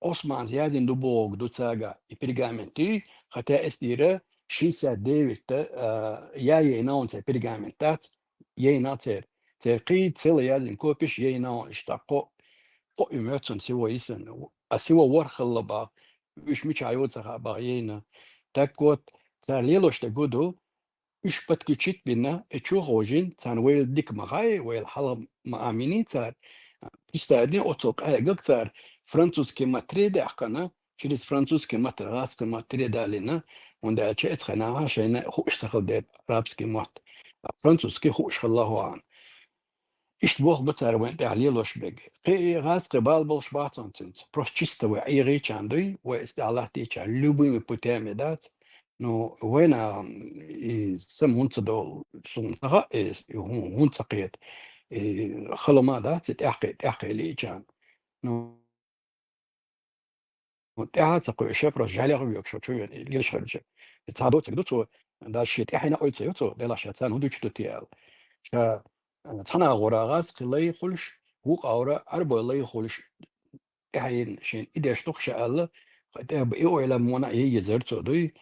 Osman Ziyadin Dubog Dutsaga i pergamenti hata estire Shisa David ja je naunce pergamentat je nacer terqi tsela yadin kopish je naun ishtaqo qo imetsun siwa isen asiwa warkhalla ba مش عيوتها باغينا تاكوت تاليلوش تقودو إيش بتكتشيت بينا تشوف روجين تان ويل ديك مغاي ويل حلم مأميني تار بيستعدين أطلق أجل تار فرانسوسكي ماتريدا أحقنا شريس فرانسوسكي ماترغاسكي ماتريدا لنا وندا أشيت خناها شينا هو اشتغل ديت رابسكي مات فرانسوسكي هو الله عن إيش بوخ بتار وين تعلي لوش بيجي قي غاسكي بالبل شباطن تنت بروش تشيستا وعي ريتش عندي واستعلاحتي تشان لوبي مبوتامي No, wena sam hunta dol sun taga hunta qiyat خلما تحقي لي كان نو تعال تقول شاف رجع لي غير شو يعني ليش خرج تصادوت دوتو دا شيء احنا قلت يوتو لا شاتان هدو تشتيال ش تنا غراغاس قلي خلش هو قاورا اربو لي خلش احين شين ايداش تخشى الله قد ايو الى مونا هي زرتو دوي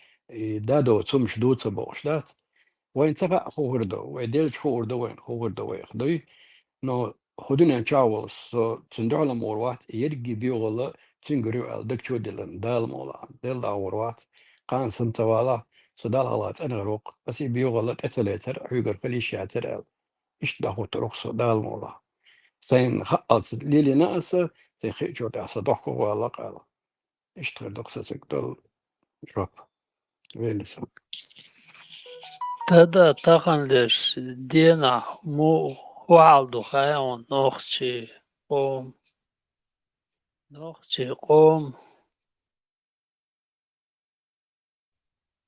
دادو تسمش دوت بوشلات وين تبع خوردو ويديل خوردو وين خوردو وين خدوي نو خدنا نشاول سو تندعلا موروات يرجي بيوغلا تنجريو الدكتور ديلن دال مولا ديل داوروات قان سنتوالا سو دال غلات انا روق بس بيوغلا تتلاتر عيقر فليشاتر ايش داخو تروخ دال مولا سين خقط ليلي ناس سين خيجو تاسا دوخو ولا قال اشتغل دوخسا سكتل شوب ويلسون Тогда тахан лишь дена му хуалду хайон нохчи قوم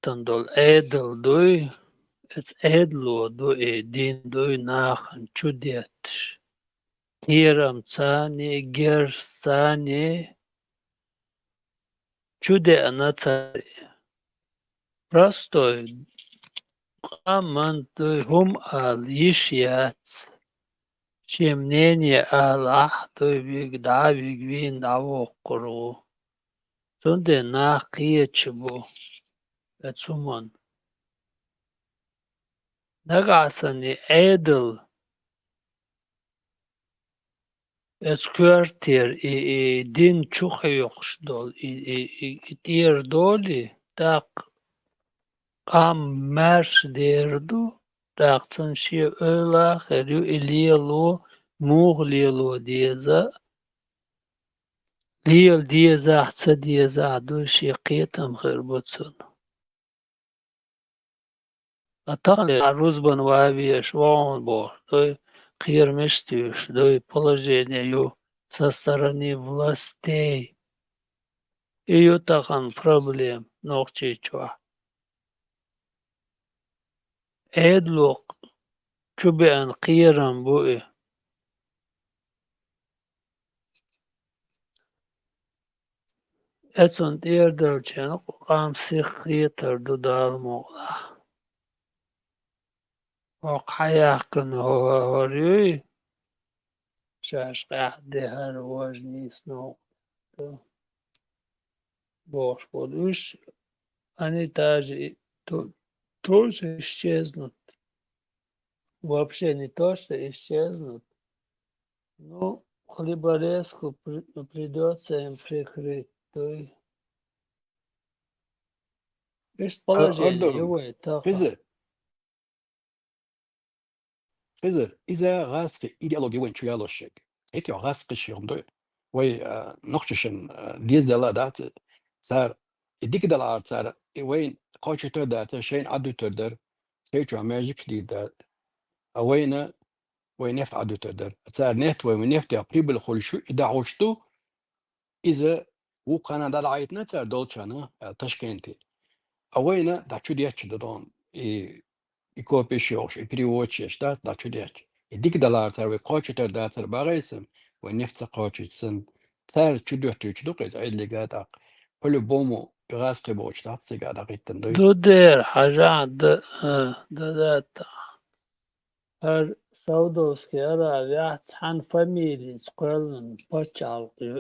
تندول edel دوي ets edlo do din doy nachen chudet hiram tsani ger tsani chude anatsari простой аман doy hum al yishiat shemnenie al doy vig da vig vin da vokru sunde nach kiechbu etsumon nagasani edel es kwartier i din chuchayoksh dol i tier doli tak kam mers derdu tak tun shi öla kheru ilielo muglielo dieza liel dieza hatsa dieza adu shi qitam khirbutsun ataqli aruz ban wabi shwon bo doy khir mishtish doy положение со стороны властей. Ее тахан проблем ногчичва. Эдлок чубен қирам буи. Эцон тирдерчен қам сиқитер дудал моғла. وقحياكن هوريوي شاش قاعدة هر وجني سنو бош подуш они даже тоже исчезнут. Вообще не то, что исчезнут, но хлеборезку придется им прикрыть. То есть положение أردن его и так. خزر إذا غاسق إيديولوجي وين شو يالو شيك هيك يا غاسق شيء دوي وي نقششن ديز دلا دات صار يديك دلا صار وين قاش تردات شين عدو تردر سيجوا ماجيك لي دات وين نفت عدو تردر صار نفت وين نفت قريب الخلشو إذا عشتو إذا وقنا دل عيتنا صار دولشانا تشكينتي وين دا شو ديتش دون I kopieši još, i privoći šta da ću reći. I dik dalartar ve koçeter datar bağaysın ve nefse koçetsin. Sar çüdühtü çüdük ez illigadak. Polu bomu gaske boç da sigada gittin doy. Duder hajad da her Saudovski Arabia han familji skolan počal ju.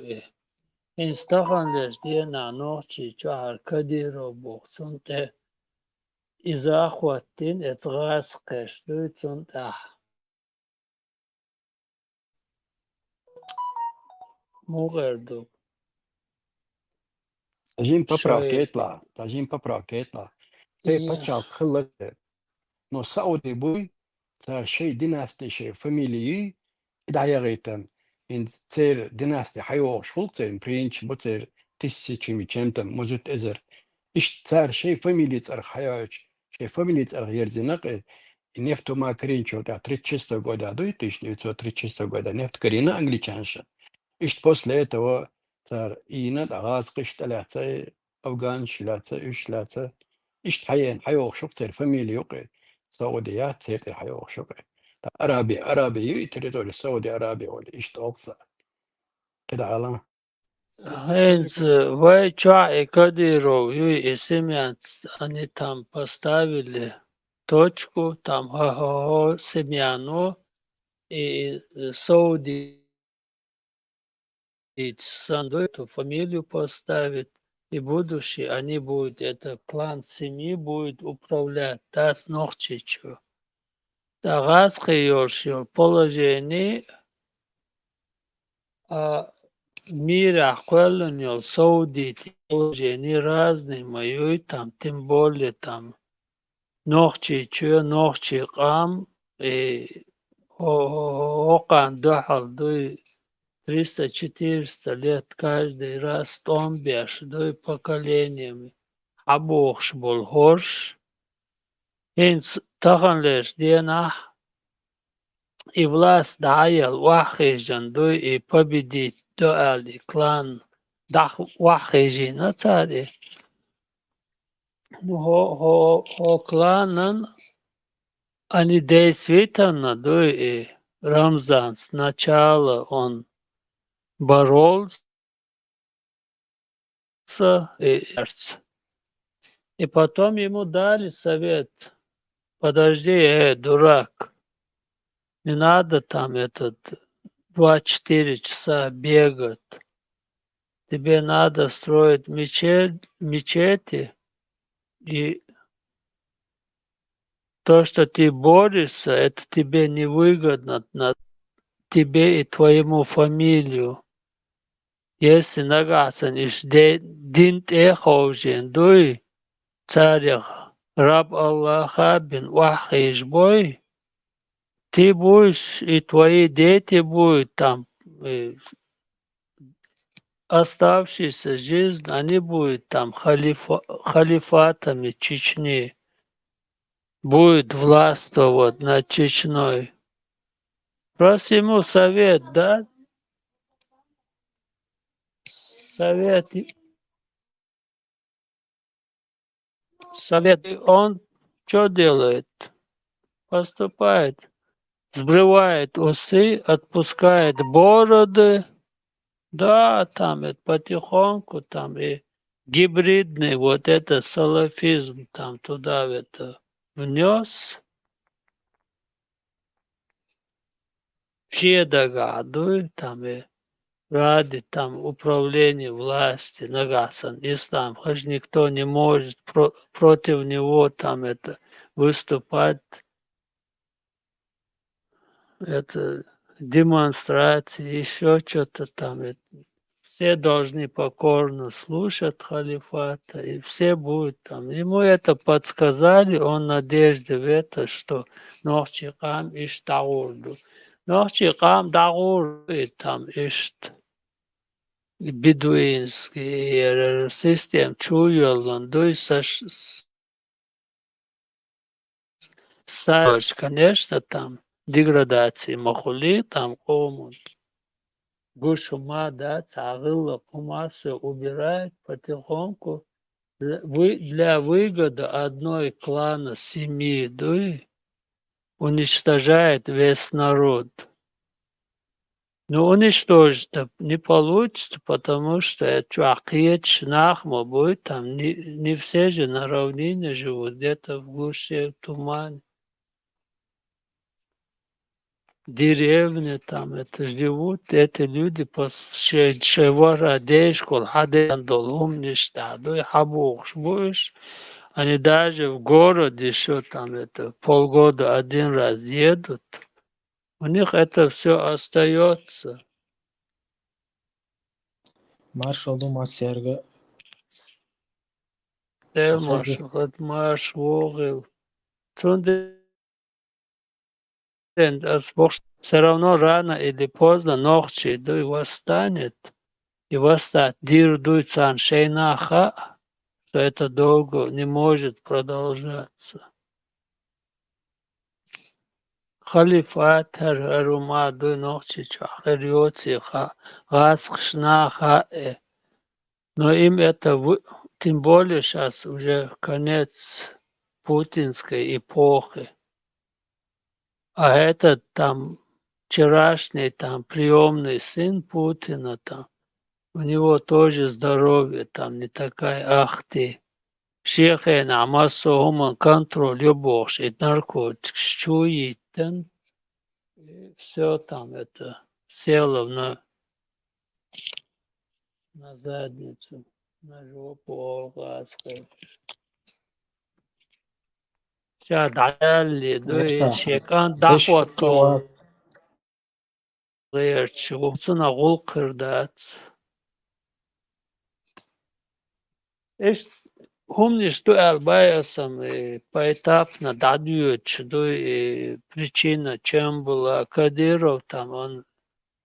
Instafandes dina noći čar kadiro boksunte إذا أخوتين إتغاس قشتوتون مو غير دو Tajin papra شوي ketla, tajin papra ketla. Te paçal khıllık. No Saudi boy صار شيء ديناستي شيء فاميلي إدعيا غيتن إن تصير ديناستي حيوة شغل تصير برينش بتصير تسيتشي ميتشمتن مزوت إزر إيش صار شيء فاميلي تصير حياش شيء فاميلي تصير غير زنقة نفتو ما كرينشو تا 36 года до 1936 года нефть Карина англичанша إيش после этого صار إينا دعاس قش تلاتة أفغان شلاتة إيش لاتة إيش حيوة شغل تصير فاميلي يقل سعودية تصير الحياة شغل عربي تريدوا السعودي عربي ولا إيش توقف كده على Heinz vai čai Kadirov jui Semjans они там поставили точку, там Семьяну и Сауди Санду эту фамилию поставить. И будущее они будут, это клан семьи будет управлять, да, ногчичу. Тагаз хиёршил положение мира колониал Сауди положение разные мои там, тем более там ногчичу, ногчикам и окан дохал дуй 300-400 лет каждый раз томбеш, дой поколениями. Абохш был горш. Инс таханлеш денах и власть даял вахижан дуй и победить дуали клан дах вахижи на царе. Ho кланан они действительно дуй и Рамзан сначала он боролся и потом ему дали совет. Подожди, дурак, не надо там 24 часа бегать. Тебе надо строить мечети, и то, что ты борешься, это тебе невыгодно, тебе и твоему фамилию. Если нагасан иш динт эхожен дуй, царях, раб Аллаха бин вахиш бой, ты будешь, и твои дети будут там, оставшаяся жизнь, они будут там халифатами Чечни, будет властвовать над Чечней. Просто ему совет, да? Совет. Он что делает? Поступает. Сбривает усы, отпускает бороды. Да, там это потихоньку, там и гибридный вот это салафизм там туда это внес. Все догадывают, там и ради там управления власти, нагасан ислам, хоть никто не может против него там это выступать, это демонстрации, еще что-то там. Все должны покорно слушать халифата, и все будут там. Ему это подсказали, он надежде в это, что Нохчикам ишт дагурду. Нохчикам дагур и там ишт бедуинский систем чуял, дуй конечно, там деградации махули, там комут. Гушума, да, царила, кумасы убирает потихоньку для выгоды одной клана, семьи, да, уничтожает весь народ. Но уничтожить не получится, потому что это акиет шнахма будет, там не все же на равнине живут, где-то в глуши, в тумане. Деревни там это живут, эти люди шевара дешкол, хадендолум ништаду, хабуш будешь. Они даже в городе еще там это полгода один раз едут. У них это все остается. Маршал Думасерга. Марш, вогил. Все равно рано или поздно ночи дуй восстанет. И восстать дир дуй цан шейнаха, что это долго не может продолжаться. Халифат харума дуй ночи чахариоци гасхшнаха. Но им это, тем более сейчас уже конец путинской эпохи. А этот там вчерашний там приемный сын Путина там, у него тоже здоровье там не такая, ах ты. Шехен амасо хуман контроль любовь и наркотик чуетен. Все там это село на задницу, на жопу лаской. Сейчас дали, да, шекан дахват. Чего на гул кырдат. Помнишь, что Арбаясом поэтапно дадут, что причина, чем была Кадыров, там он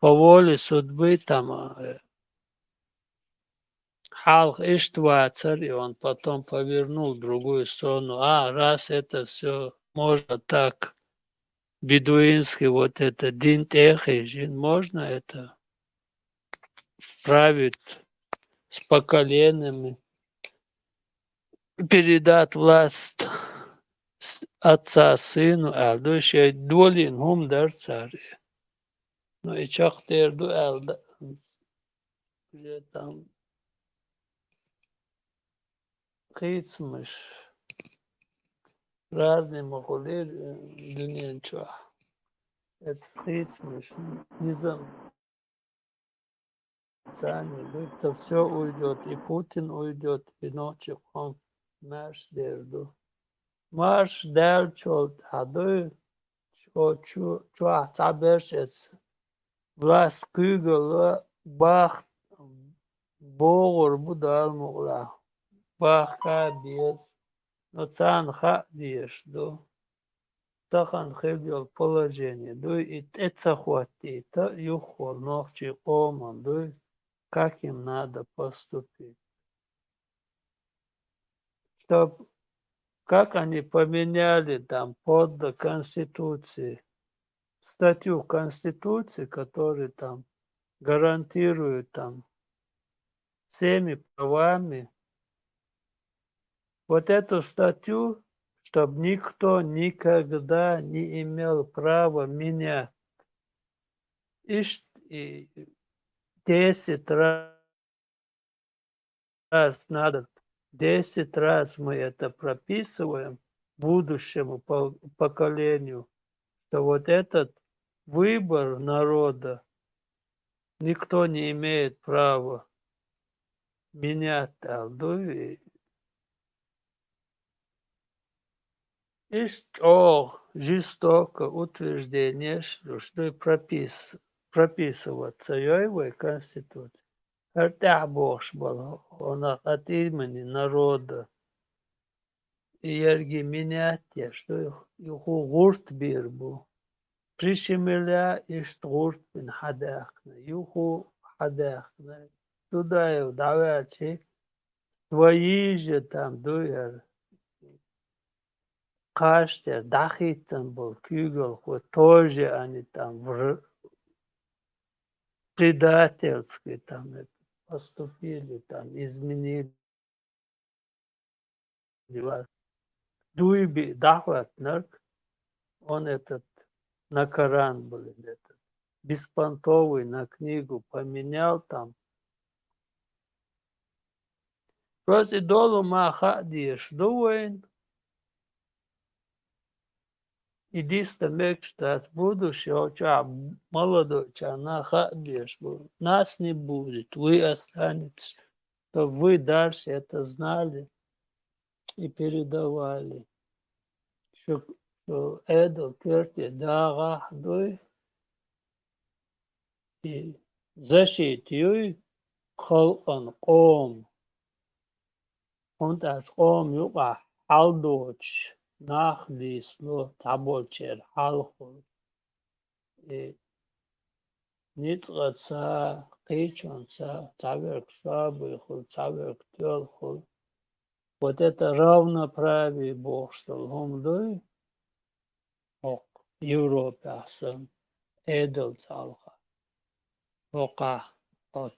по воле судьбы, там Халк Иштвацер, и он потом повернул в другую сторону. Раз это все можно так, бедуинский вот это динтехи, можно это править с поколениями, передать власть отца сыну, а дальше долин хум дар цари. Ну и чахтерду элда, где там кицмыш, разные могли дунен чуа. Это кицмыш, низам. Это все уйдет, и Путин уйдет, и ночью он марш дерду. Марш дер чол таду, чуа табершец. Власть кюгел, бах, богор будал мугла. Бах ка без, но цан ха диеш, до. Тахан хебел положение, до и это хватит, то юхор ночи оман, до. Как им надо поступить. Как они поменяли там под Конституции, статью Конституции, которая там гарантирует там всеми правами. Вот эту статью, чтобы никто никогда не имел права менять. И 10 раз надо, 10 раз мы это прописываем будущему поколению, что вот этот выбор народа никто не имеет права менять. И жестоко утверждение, что прописываться в Конституции. Это Бог был, он от имени народа. И ерги менять, что их гурт бир был. Пришемеля и штурт бин хадахна, юху хадахна. Туда и давайте твои же там дуяр. Каштер, дахитан был, кюгел, вот тоже они там предательски там поступили, там изменили. Дуйби дахват нарк, он этот на Коран был, этот беспонтовый на книгу поменял там. Просто долу маха диеш дуэн. Иди стамек, что от будущего, молодой, наха диеш. Нас не будет, вы останетесь. Чтобы вы дальше это знали и передавали. Что это перте дага дуй и защитью халкан ком. Он так ком юга халдоч нахлисло табочер халху. И ницгаца кичонца таверкса бихул таверк тёлхул. Вот это равноправие Бог, что гомдой ок Европе асан эдл цалха. Ока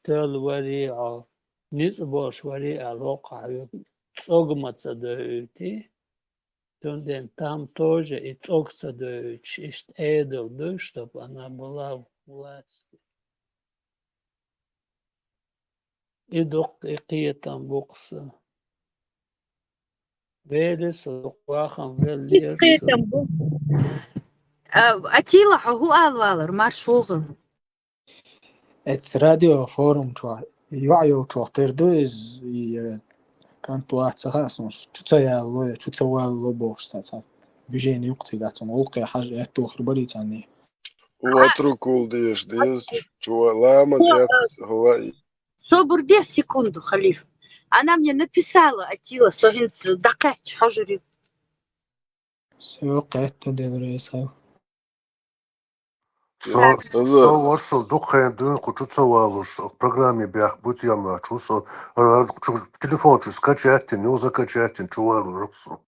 тел вари а ницбош вари а лока цогмаца дөйти. Там тоже и цогца дөйч ist эдл дөй, чтобы она была в власти. И док и там бокса. Велес, Луквахан, Велес. Атила, هو قال маршугл. Это радио форум чуа. Юайо чуа тердуз и كانت خلاص شو يا شو تسوى لوبوش ساعات بيجيني يقتي قاعدون ألقي حاجة توخر بريت عني. واتركوا ديش شو لا مزيات هواي. صبر 10 секунд, Халиф. Она мне написала, Атила, согинц дакач хажури. Все, это делает хай. So вошел духе дын кучуцовалуш в программе бях будь яма чусо телефон скачать не закачать чувалу руксу.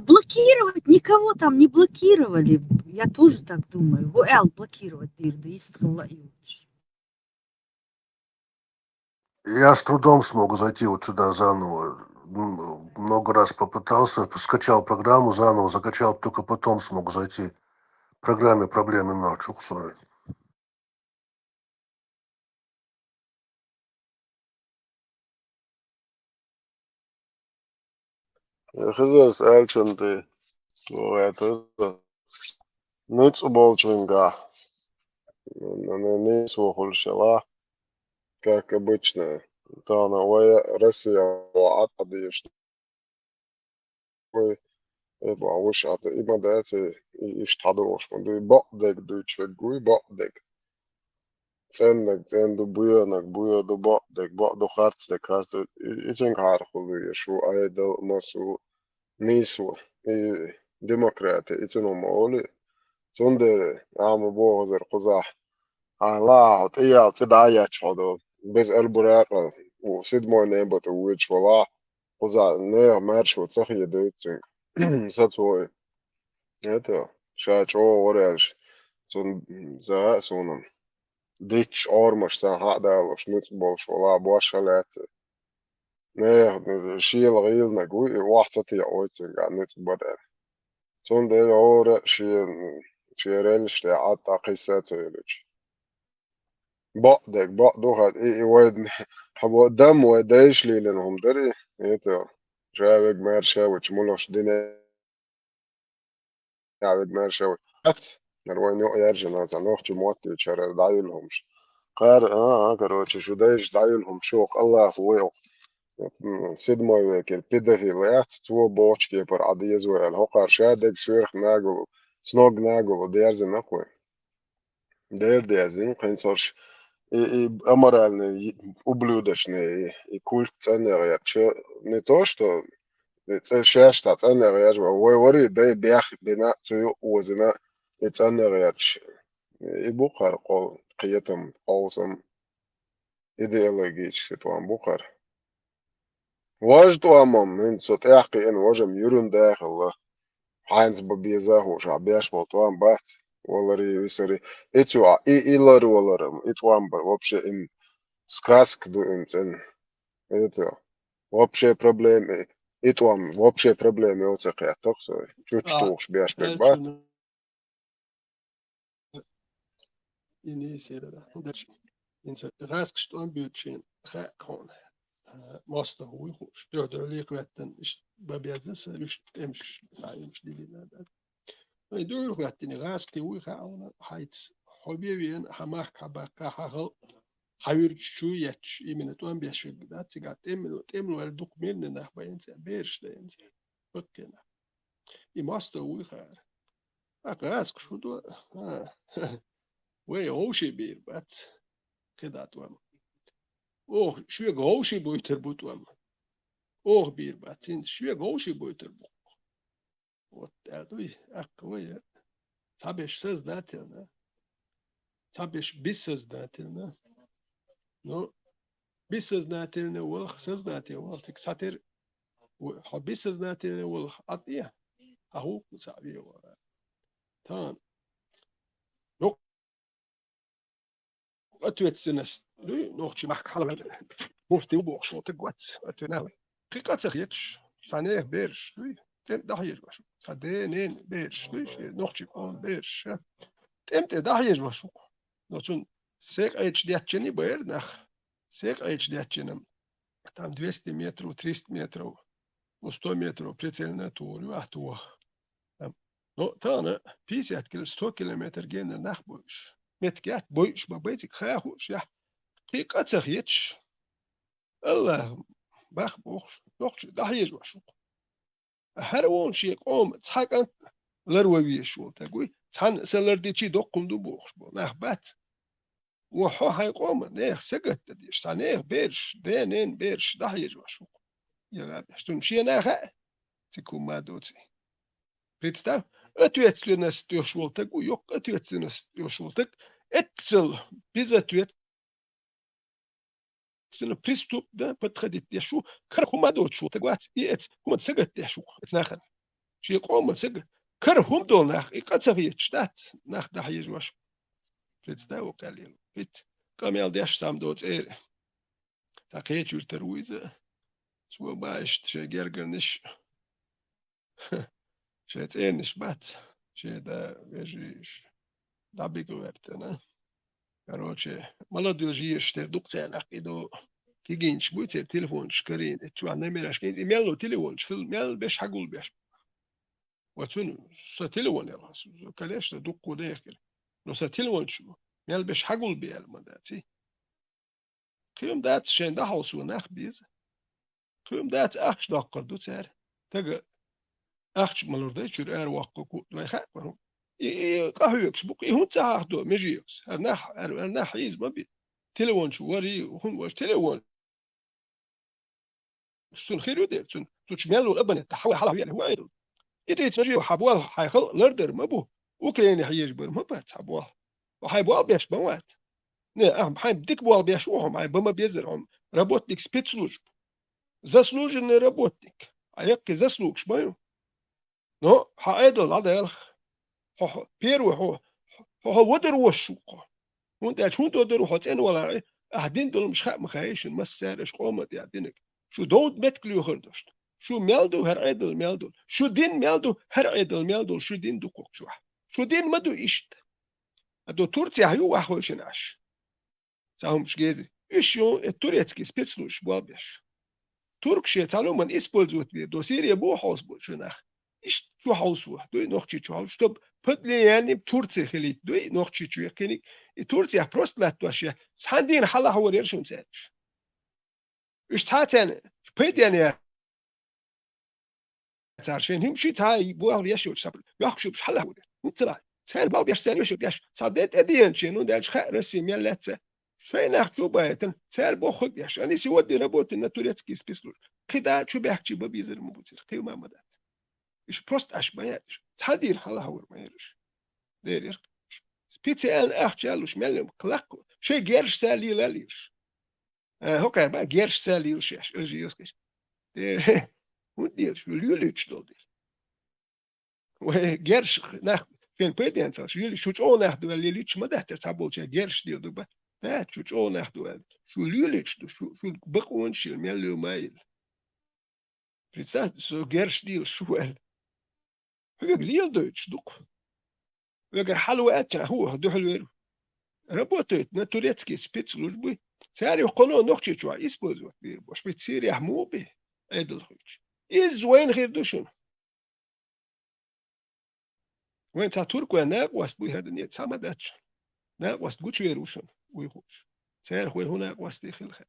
Блокировать никого там не блокировали. Я тоже так думаю. Эл блокировать дырду, истхала юж. Я с трудом смог зайти вот сюда заново. Много раз попытался, скачал программу заново, закачал, только потом смог зайти. В программе проблемы ночью. خذ سأل شنطي ويعتذر نوت болчинга. Не слухал шала, как обычно. Тана вая Россия отдаешь. يبقى وش عط إما داتي يشتغلوش من دو بقدك دو تشجوي بقدك سنك سن دو بويانك بويا دو بقدك بقدو خارتك خارت إيشين عارفو يشو أيدا مسو نيسو ديمقراطي إيشين مولي سند عم بوغزر قزاح لا تيا تدعي تشهدو بس البراق وسيد مو نيبت ويتش ولا قزاح نير مارشو تسخي دوتسين ساتوي Это šāds orēļš, un zēs un dičs ormaš sā hādēloš nutsbolšo labu ašalēci. Nē, šīla ilne gui, vācatī oicingā nutsbodē. Un dēļ orē šie reļš tie attāki sēcēlič. Baqdek, baqduhat, واد حبو دم ودايش لي لانهم دري ايتو شاوك مار شاوش مولوش دينا يعبد مار شاوش نروي نو يرجع نازع نوختي موتي تشرر دايلهمش قار كروتش شو دايش دايلهم شوق الله هو سيد موي ويكل بيدهي لات تو بوشكي بر عدي زوال هو قار شادك سويرخ ناقلو سنوغ ناقلو ديرزي نقوي دير ديزين قين صارش аморальные, ублюдочные и культ ценные. Не то, что шешта ценные, ой, ори, да и бях, бина, цую озина, и ценные, и бухар, қиетом, қолсом, идеологически туан бухар. Важ туамам, мен сотяхки ин важам юрун дахалла, хайнс бабизаху, шабяш бол туан бахт. Валари, висари, итюа, и лару валарам, итуамбар, вообще им сказка дуем, это вообще проблемы, итуам, вообще проблемы, оцеқия, токсой, чуть что уж бяш бек бат. Initiera, dat in zijn raskstoon buurtje gaan. Master hoe goed, de leerwetten is babjes, is ems, is die dat. Maar door wetten rask die hoe gaan, heids hobby weer, hamach kabaka hagel. حير شو يتش يمين توان بيشوف ده تيجي تعمل الدوكمنت ده بينسى بيرش ده ينسى بكنا يماستو ويخار أكاسك شو ده وين هوشي بير بات كده توام أوه شو هوشي بويتر بوتوام أوه بير بات شو هوشي بويتر بو وتأدوي أكوي تابش سز داتنا تابش بيسز داتنا No, бессознательный волх, сознательный волх, кстати, бессознательный волх от я, а ху савил. Тан. Ну, ответственность, ну, ночи махкала, муфти убог, что ты гвац, ответственный. Прикацах ешь, санех берш, ну, тем дахешь вашу, саденен берш, ну, ночи он берш, тем те дахешь вашу, но чун сек эйчдячени бэрнах. Сек эйчдяченам. Там 200 метров, 300 метров, 100 метров прицельная тур, ахтуа. Но тана 50 км, 100 километр генер нах бойш. Меткят бойш, бабетик хахуш, я. Ты кацах ечь. الله бах бохш, нохш, дахьеж вашук. هرون شيء قوم تحق أنت لروي شو تقول تحن سلرديشي دقم دو بوخش بو نخبات وحو هاي قوم نيخ سقط تديش تانيخ بيرش دينين بيرش دحيج وشو يا غابش تنشي ناخا تكون ما دوتي представь ответственность ушултак уёк ответственность ушултак этцел без ответственности приступ да подходит яшу кархума дочу так вот и эц кумат сагат яшу нахер شي قوم سق كرهم دول نخ إقصى شتات نخ ده حيج مش представил калил ведь камел деш сам доц так я чур теруизе сво баш ше гергерниш ше цениш бат ше да вежиш да бигуэптена короче молодой жиеш дукценах иду كيجينش بوتر تليفون شكرين تشوف نمرش كين يملو تليفون شل مل بش حقول بش وتون ستليفون يلا كلاش دقو داخل لو ستليفون شو مل بش حقول بيال مداتي قيم دات شين ده حوسو نخ بيز قيم دات أخش دقر دو تار تجا أخش ملورده شر واقع كو ما يخافهم قهويكش بقي هون تاخ دو مجيوس هرنح يز ما بي تليفون شو وري هون واش تليفون شتون خير يدير شتون تشملوا الابن تحوي حلا يعني هو ايضا يدي تجي وحبوال حيخل لردر ما بو وكريني حيجبر ما بات حبوال وحيبوال بيش موات نه حي بديك بوال بيش وهم حي بما بيزرهم работник спецслужб заслуженный работник аякки заслуг шмаю но حايدل هذا يلخ بيرو هو ودر وشوقه وانت شو تقدر وحتين ولا اهدين دول مش مخايش مسارش قومت يعدينك شو دود بتكليو خردشت شو ميلدو هر عدل ميلدو شو دين ميلدو هر عدل ميلدو شو دين دقوق شو دين مدو إشت ادو تركيا هيو واخوش ناش ساهم شجيزي إيش يوم التوريتسكي سبيتسلوش بوابيش تركيا تعلم من إسبولزوت بير دو سيريا بو حوس بو شناخ إيش شو حوسوه دوي نوخشي شو حوس طب بدلي يعني بتوركيا خليت دوي نوخشي شو يكيني تركيا بروست لا تواشيا ساندين حلا هو ريرشون سادش إيش تاتن بيد يعني عشان هم شيء تاي بوال بيشوت سبل يخشوا بحلا هو نطلع سهل بال بيشتاني يشوت ياش صدت أدين شنو داش خرسي ميلاتة شيء نحكوا بايتن سهل بوخد ياش أنا سوى ربوت الناتوريتسكي سبيسلوش كده شو بيحكي ببيزر مبوزر كيو ما مدات إيش بروست أشبايش تحدير حلا هو ما يرش دير سبيتيال أحجالوش ملهم كلاكو شيء جيرش سالي لاليش هو كان بقى جيرش سالي وشيش أجي يسكش دير ودير شو ليوليتش دودير وجيرش ناخ فين بيدين صار شو ناخدو اللي ليتش ما ده ترتبول شيء جيرش دير دوبا ده شو ناخدو شو ليوليتش دو شو بقون شيل ميلو مايل فريسات شو جيرش دير شو هو ليل دوتش دوك ويقر حلوات هو دو حلويرو работает на турецкие спецслужбы. Царь قانون نقطة شو использует بيربوش بتصير يحمو به عدل خوش. إز وين غير دوشون؟ وين تاتورك وين ناقوست بوي هذا نيت سامداتش ناقوست قوش يروشون ويخوش. царь خوي هنا ناقوست يخلخ.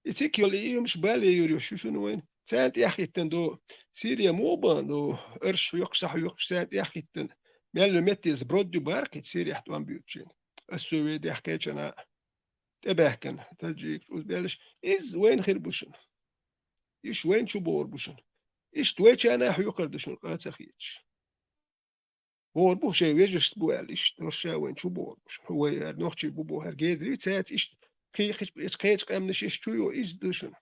يتيك يولي مش بالي يريوشون وين؟ سانت يا أخي تندو سوريا مو باندو إرش يقصح يقص سانت يا أخي تن ميل متيز برودو بارك سوريا حتوان بيوتشين. السويد يحكيش أنا تبهكن تجيك بلش إز وين خير بوشن إيش وين شو بور بوشن إيش تويتش أنا حيوكر دشون قات خيتش بور بوشة ويجش بوال إيش ترشة وين شو بور بوشن هو نوختي بوبو هرجيز ريت سات إيش خيخ إيش خيخ قامنش إيش شو إيش دشون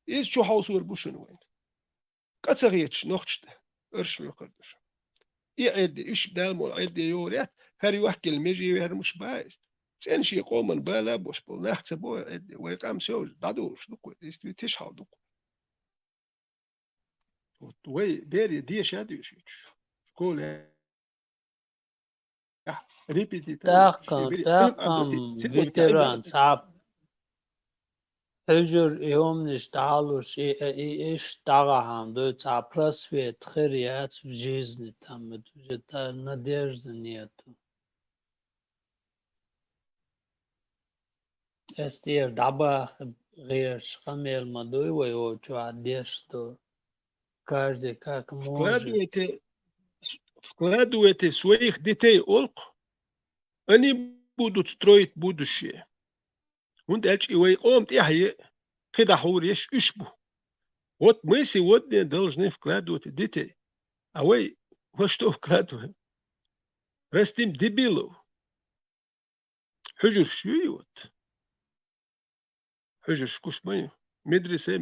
إيش شو حوسور بوشن وين قات خيتش نوختش إرش يوكر دشون يعد إيش دالمول عد يوريات هر يوحكي المجي هر مش بايس سين شي قومن بالا بوش بول ناخت بو ويقام سوز دادوش دوكو يستوي تشحال دوكو وي بيري دي شاديوش كل ريبيتي تاقم فيتران صعب حجر يومنش تعالوش إيش تاقهم دو تعبرس في تخريات في جيزني تامد جتا ناديجد نيتو استير دابا غير شخميل مدوي ويوچو عديش دو каждый как может. Вкладывайте своих детей олк, они будут строить будущее. Und и вы омт яхе кидахур еш ишбу. Вот мы сегодня должны вкладывать детей. А вы во что вкладываем? Растим дебилов. Хужур шуют. Хужур шкушмаю. Медресе.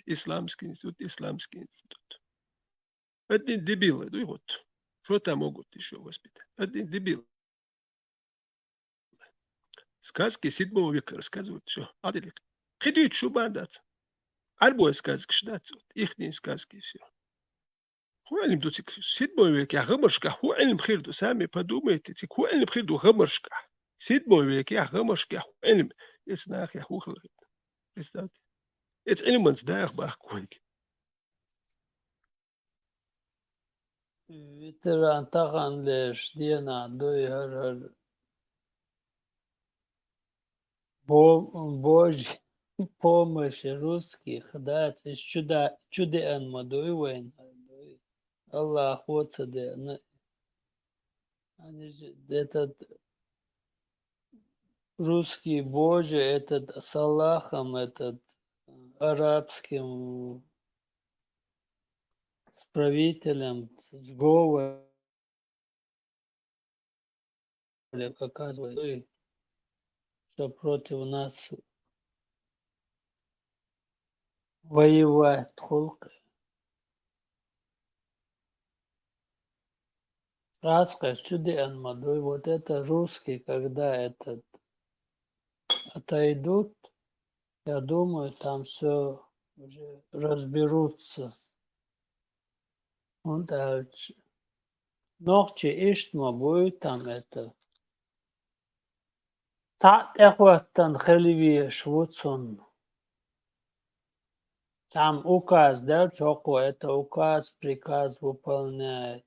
Исламский институт. Одни дебилы, ну и вот. Что там могут еще воспитать? Одни дебилы. Сказки 7 века рассказывают все. Хидит шубандат. Альбо сказки штат. Ихние сказки все. Хуэлим тут 7 век, я гамашка, хуэлим хирду, сами подумайте, хуэлим хирду гамашка. 7 век, я гамашка, хуэлим, если нах я хухал. Представьте. Это элемент, да, бахкуйки. Ветеран тахан леш дена дой хар Божьей помощи русских, да, это из чудеан мадой война. Аллах отсюда. Они же, этот русский Божий, этот с Аллахом, этот арабским, с правителем, сговор, оказывается, что против нас воевать холка. Раска, чудеан мадой, вот это русские, когда этот отойдут, я думаю, там все уже разберутся. Он дальше. Ночи иштма будет там это. Так эхваттан хеливи швуцун. Там указ, да, чоко, это указ, приказ выполняет.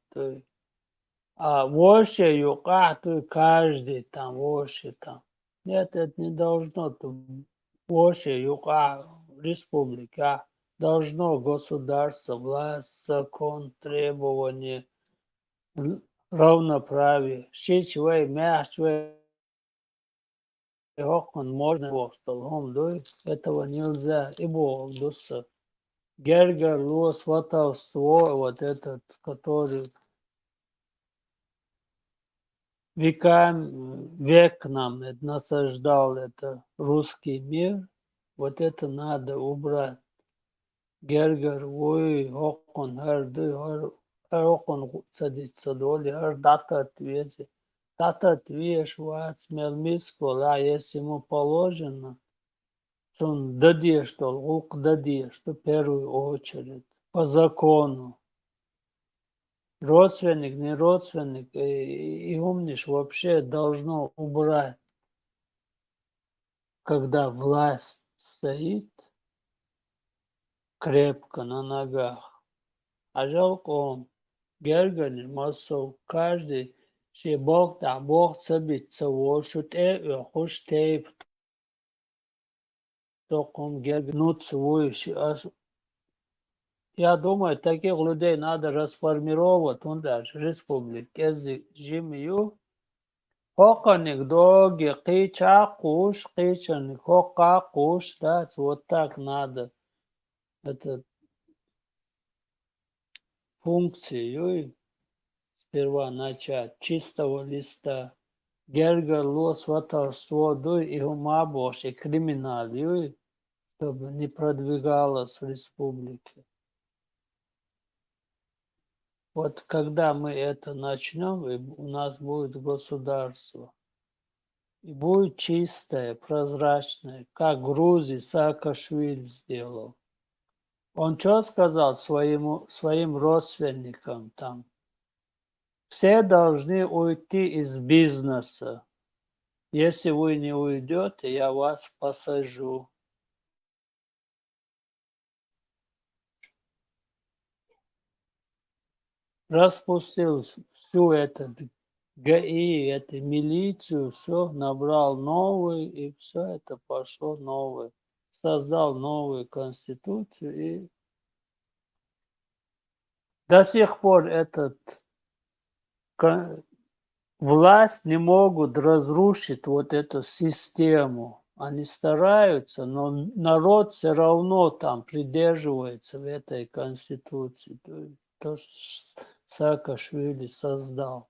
А вообще юка, то каждый там, вообще там. Нет, это не должно. Вообще юка, республика, должно государство, власть, закон, требования, равноправие. Щичвей, мяшвей, он можно столом, да? Этого нельзя. И Бог дуса. Гергер, сватовство, вот этот, который век нам это насаждал, это русский мир, вот это надо убрать. Гергер, ой, окон, окон садится доли, дата ответит. Дата отвешь, вац, мелмискола, если ему положено, что он дадешь, что лук дадешь, что в первую очередь, по закону. Родственник, не родственник, и умнишь вообще должно убрать, когда власть стоит крепко на ногах. А жалко он, Герганин, массов, каждый, что Бог, да Бог собится, шут хуш тейп, током Герганут свой. Я думаю, таких людей надо расформировать, он даже республики, зимью. Хоканик доги, кича куш, кичаник, хока куш, да, вот так надо. Это функцию сперва начать, чистого листа. Гергер лос сватовство, дуй и ума бошь, и криминал, чтобы не продвигалось в республике. Вот когда мы это начнем, и у нас будет государство. И будет чистое, прозрачное, как Грузия Саакашвили сделал. Он что сказал своим родственникам там? Все должны уйти из бизнеса. Если вы не уйдете, я вас посажу. Распустил всю эту ГАИ, эту милицию, все, набрал новый, и все это пошло новое. Создал новую конституцию, и до сих пор власть не могут разрушить вот эту систему. Они стараются, но народ все равно там придерживается в этой конституции. То, что Саакашвили создал.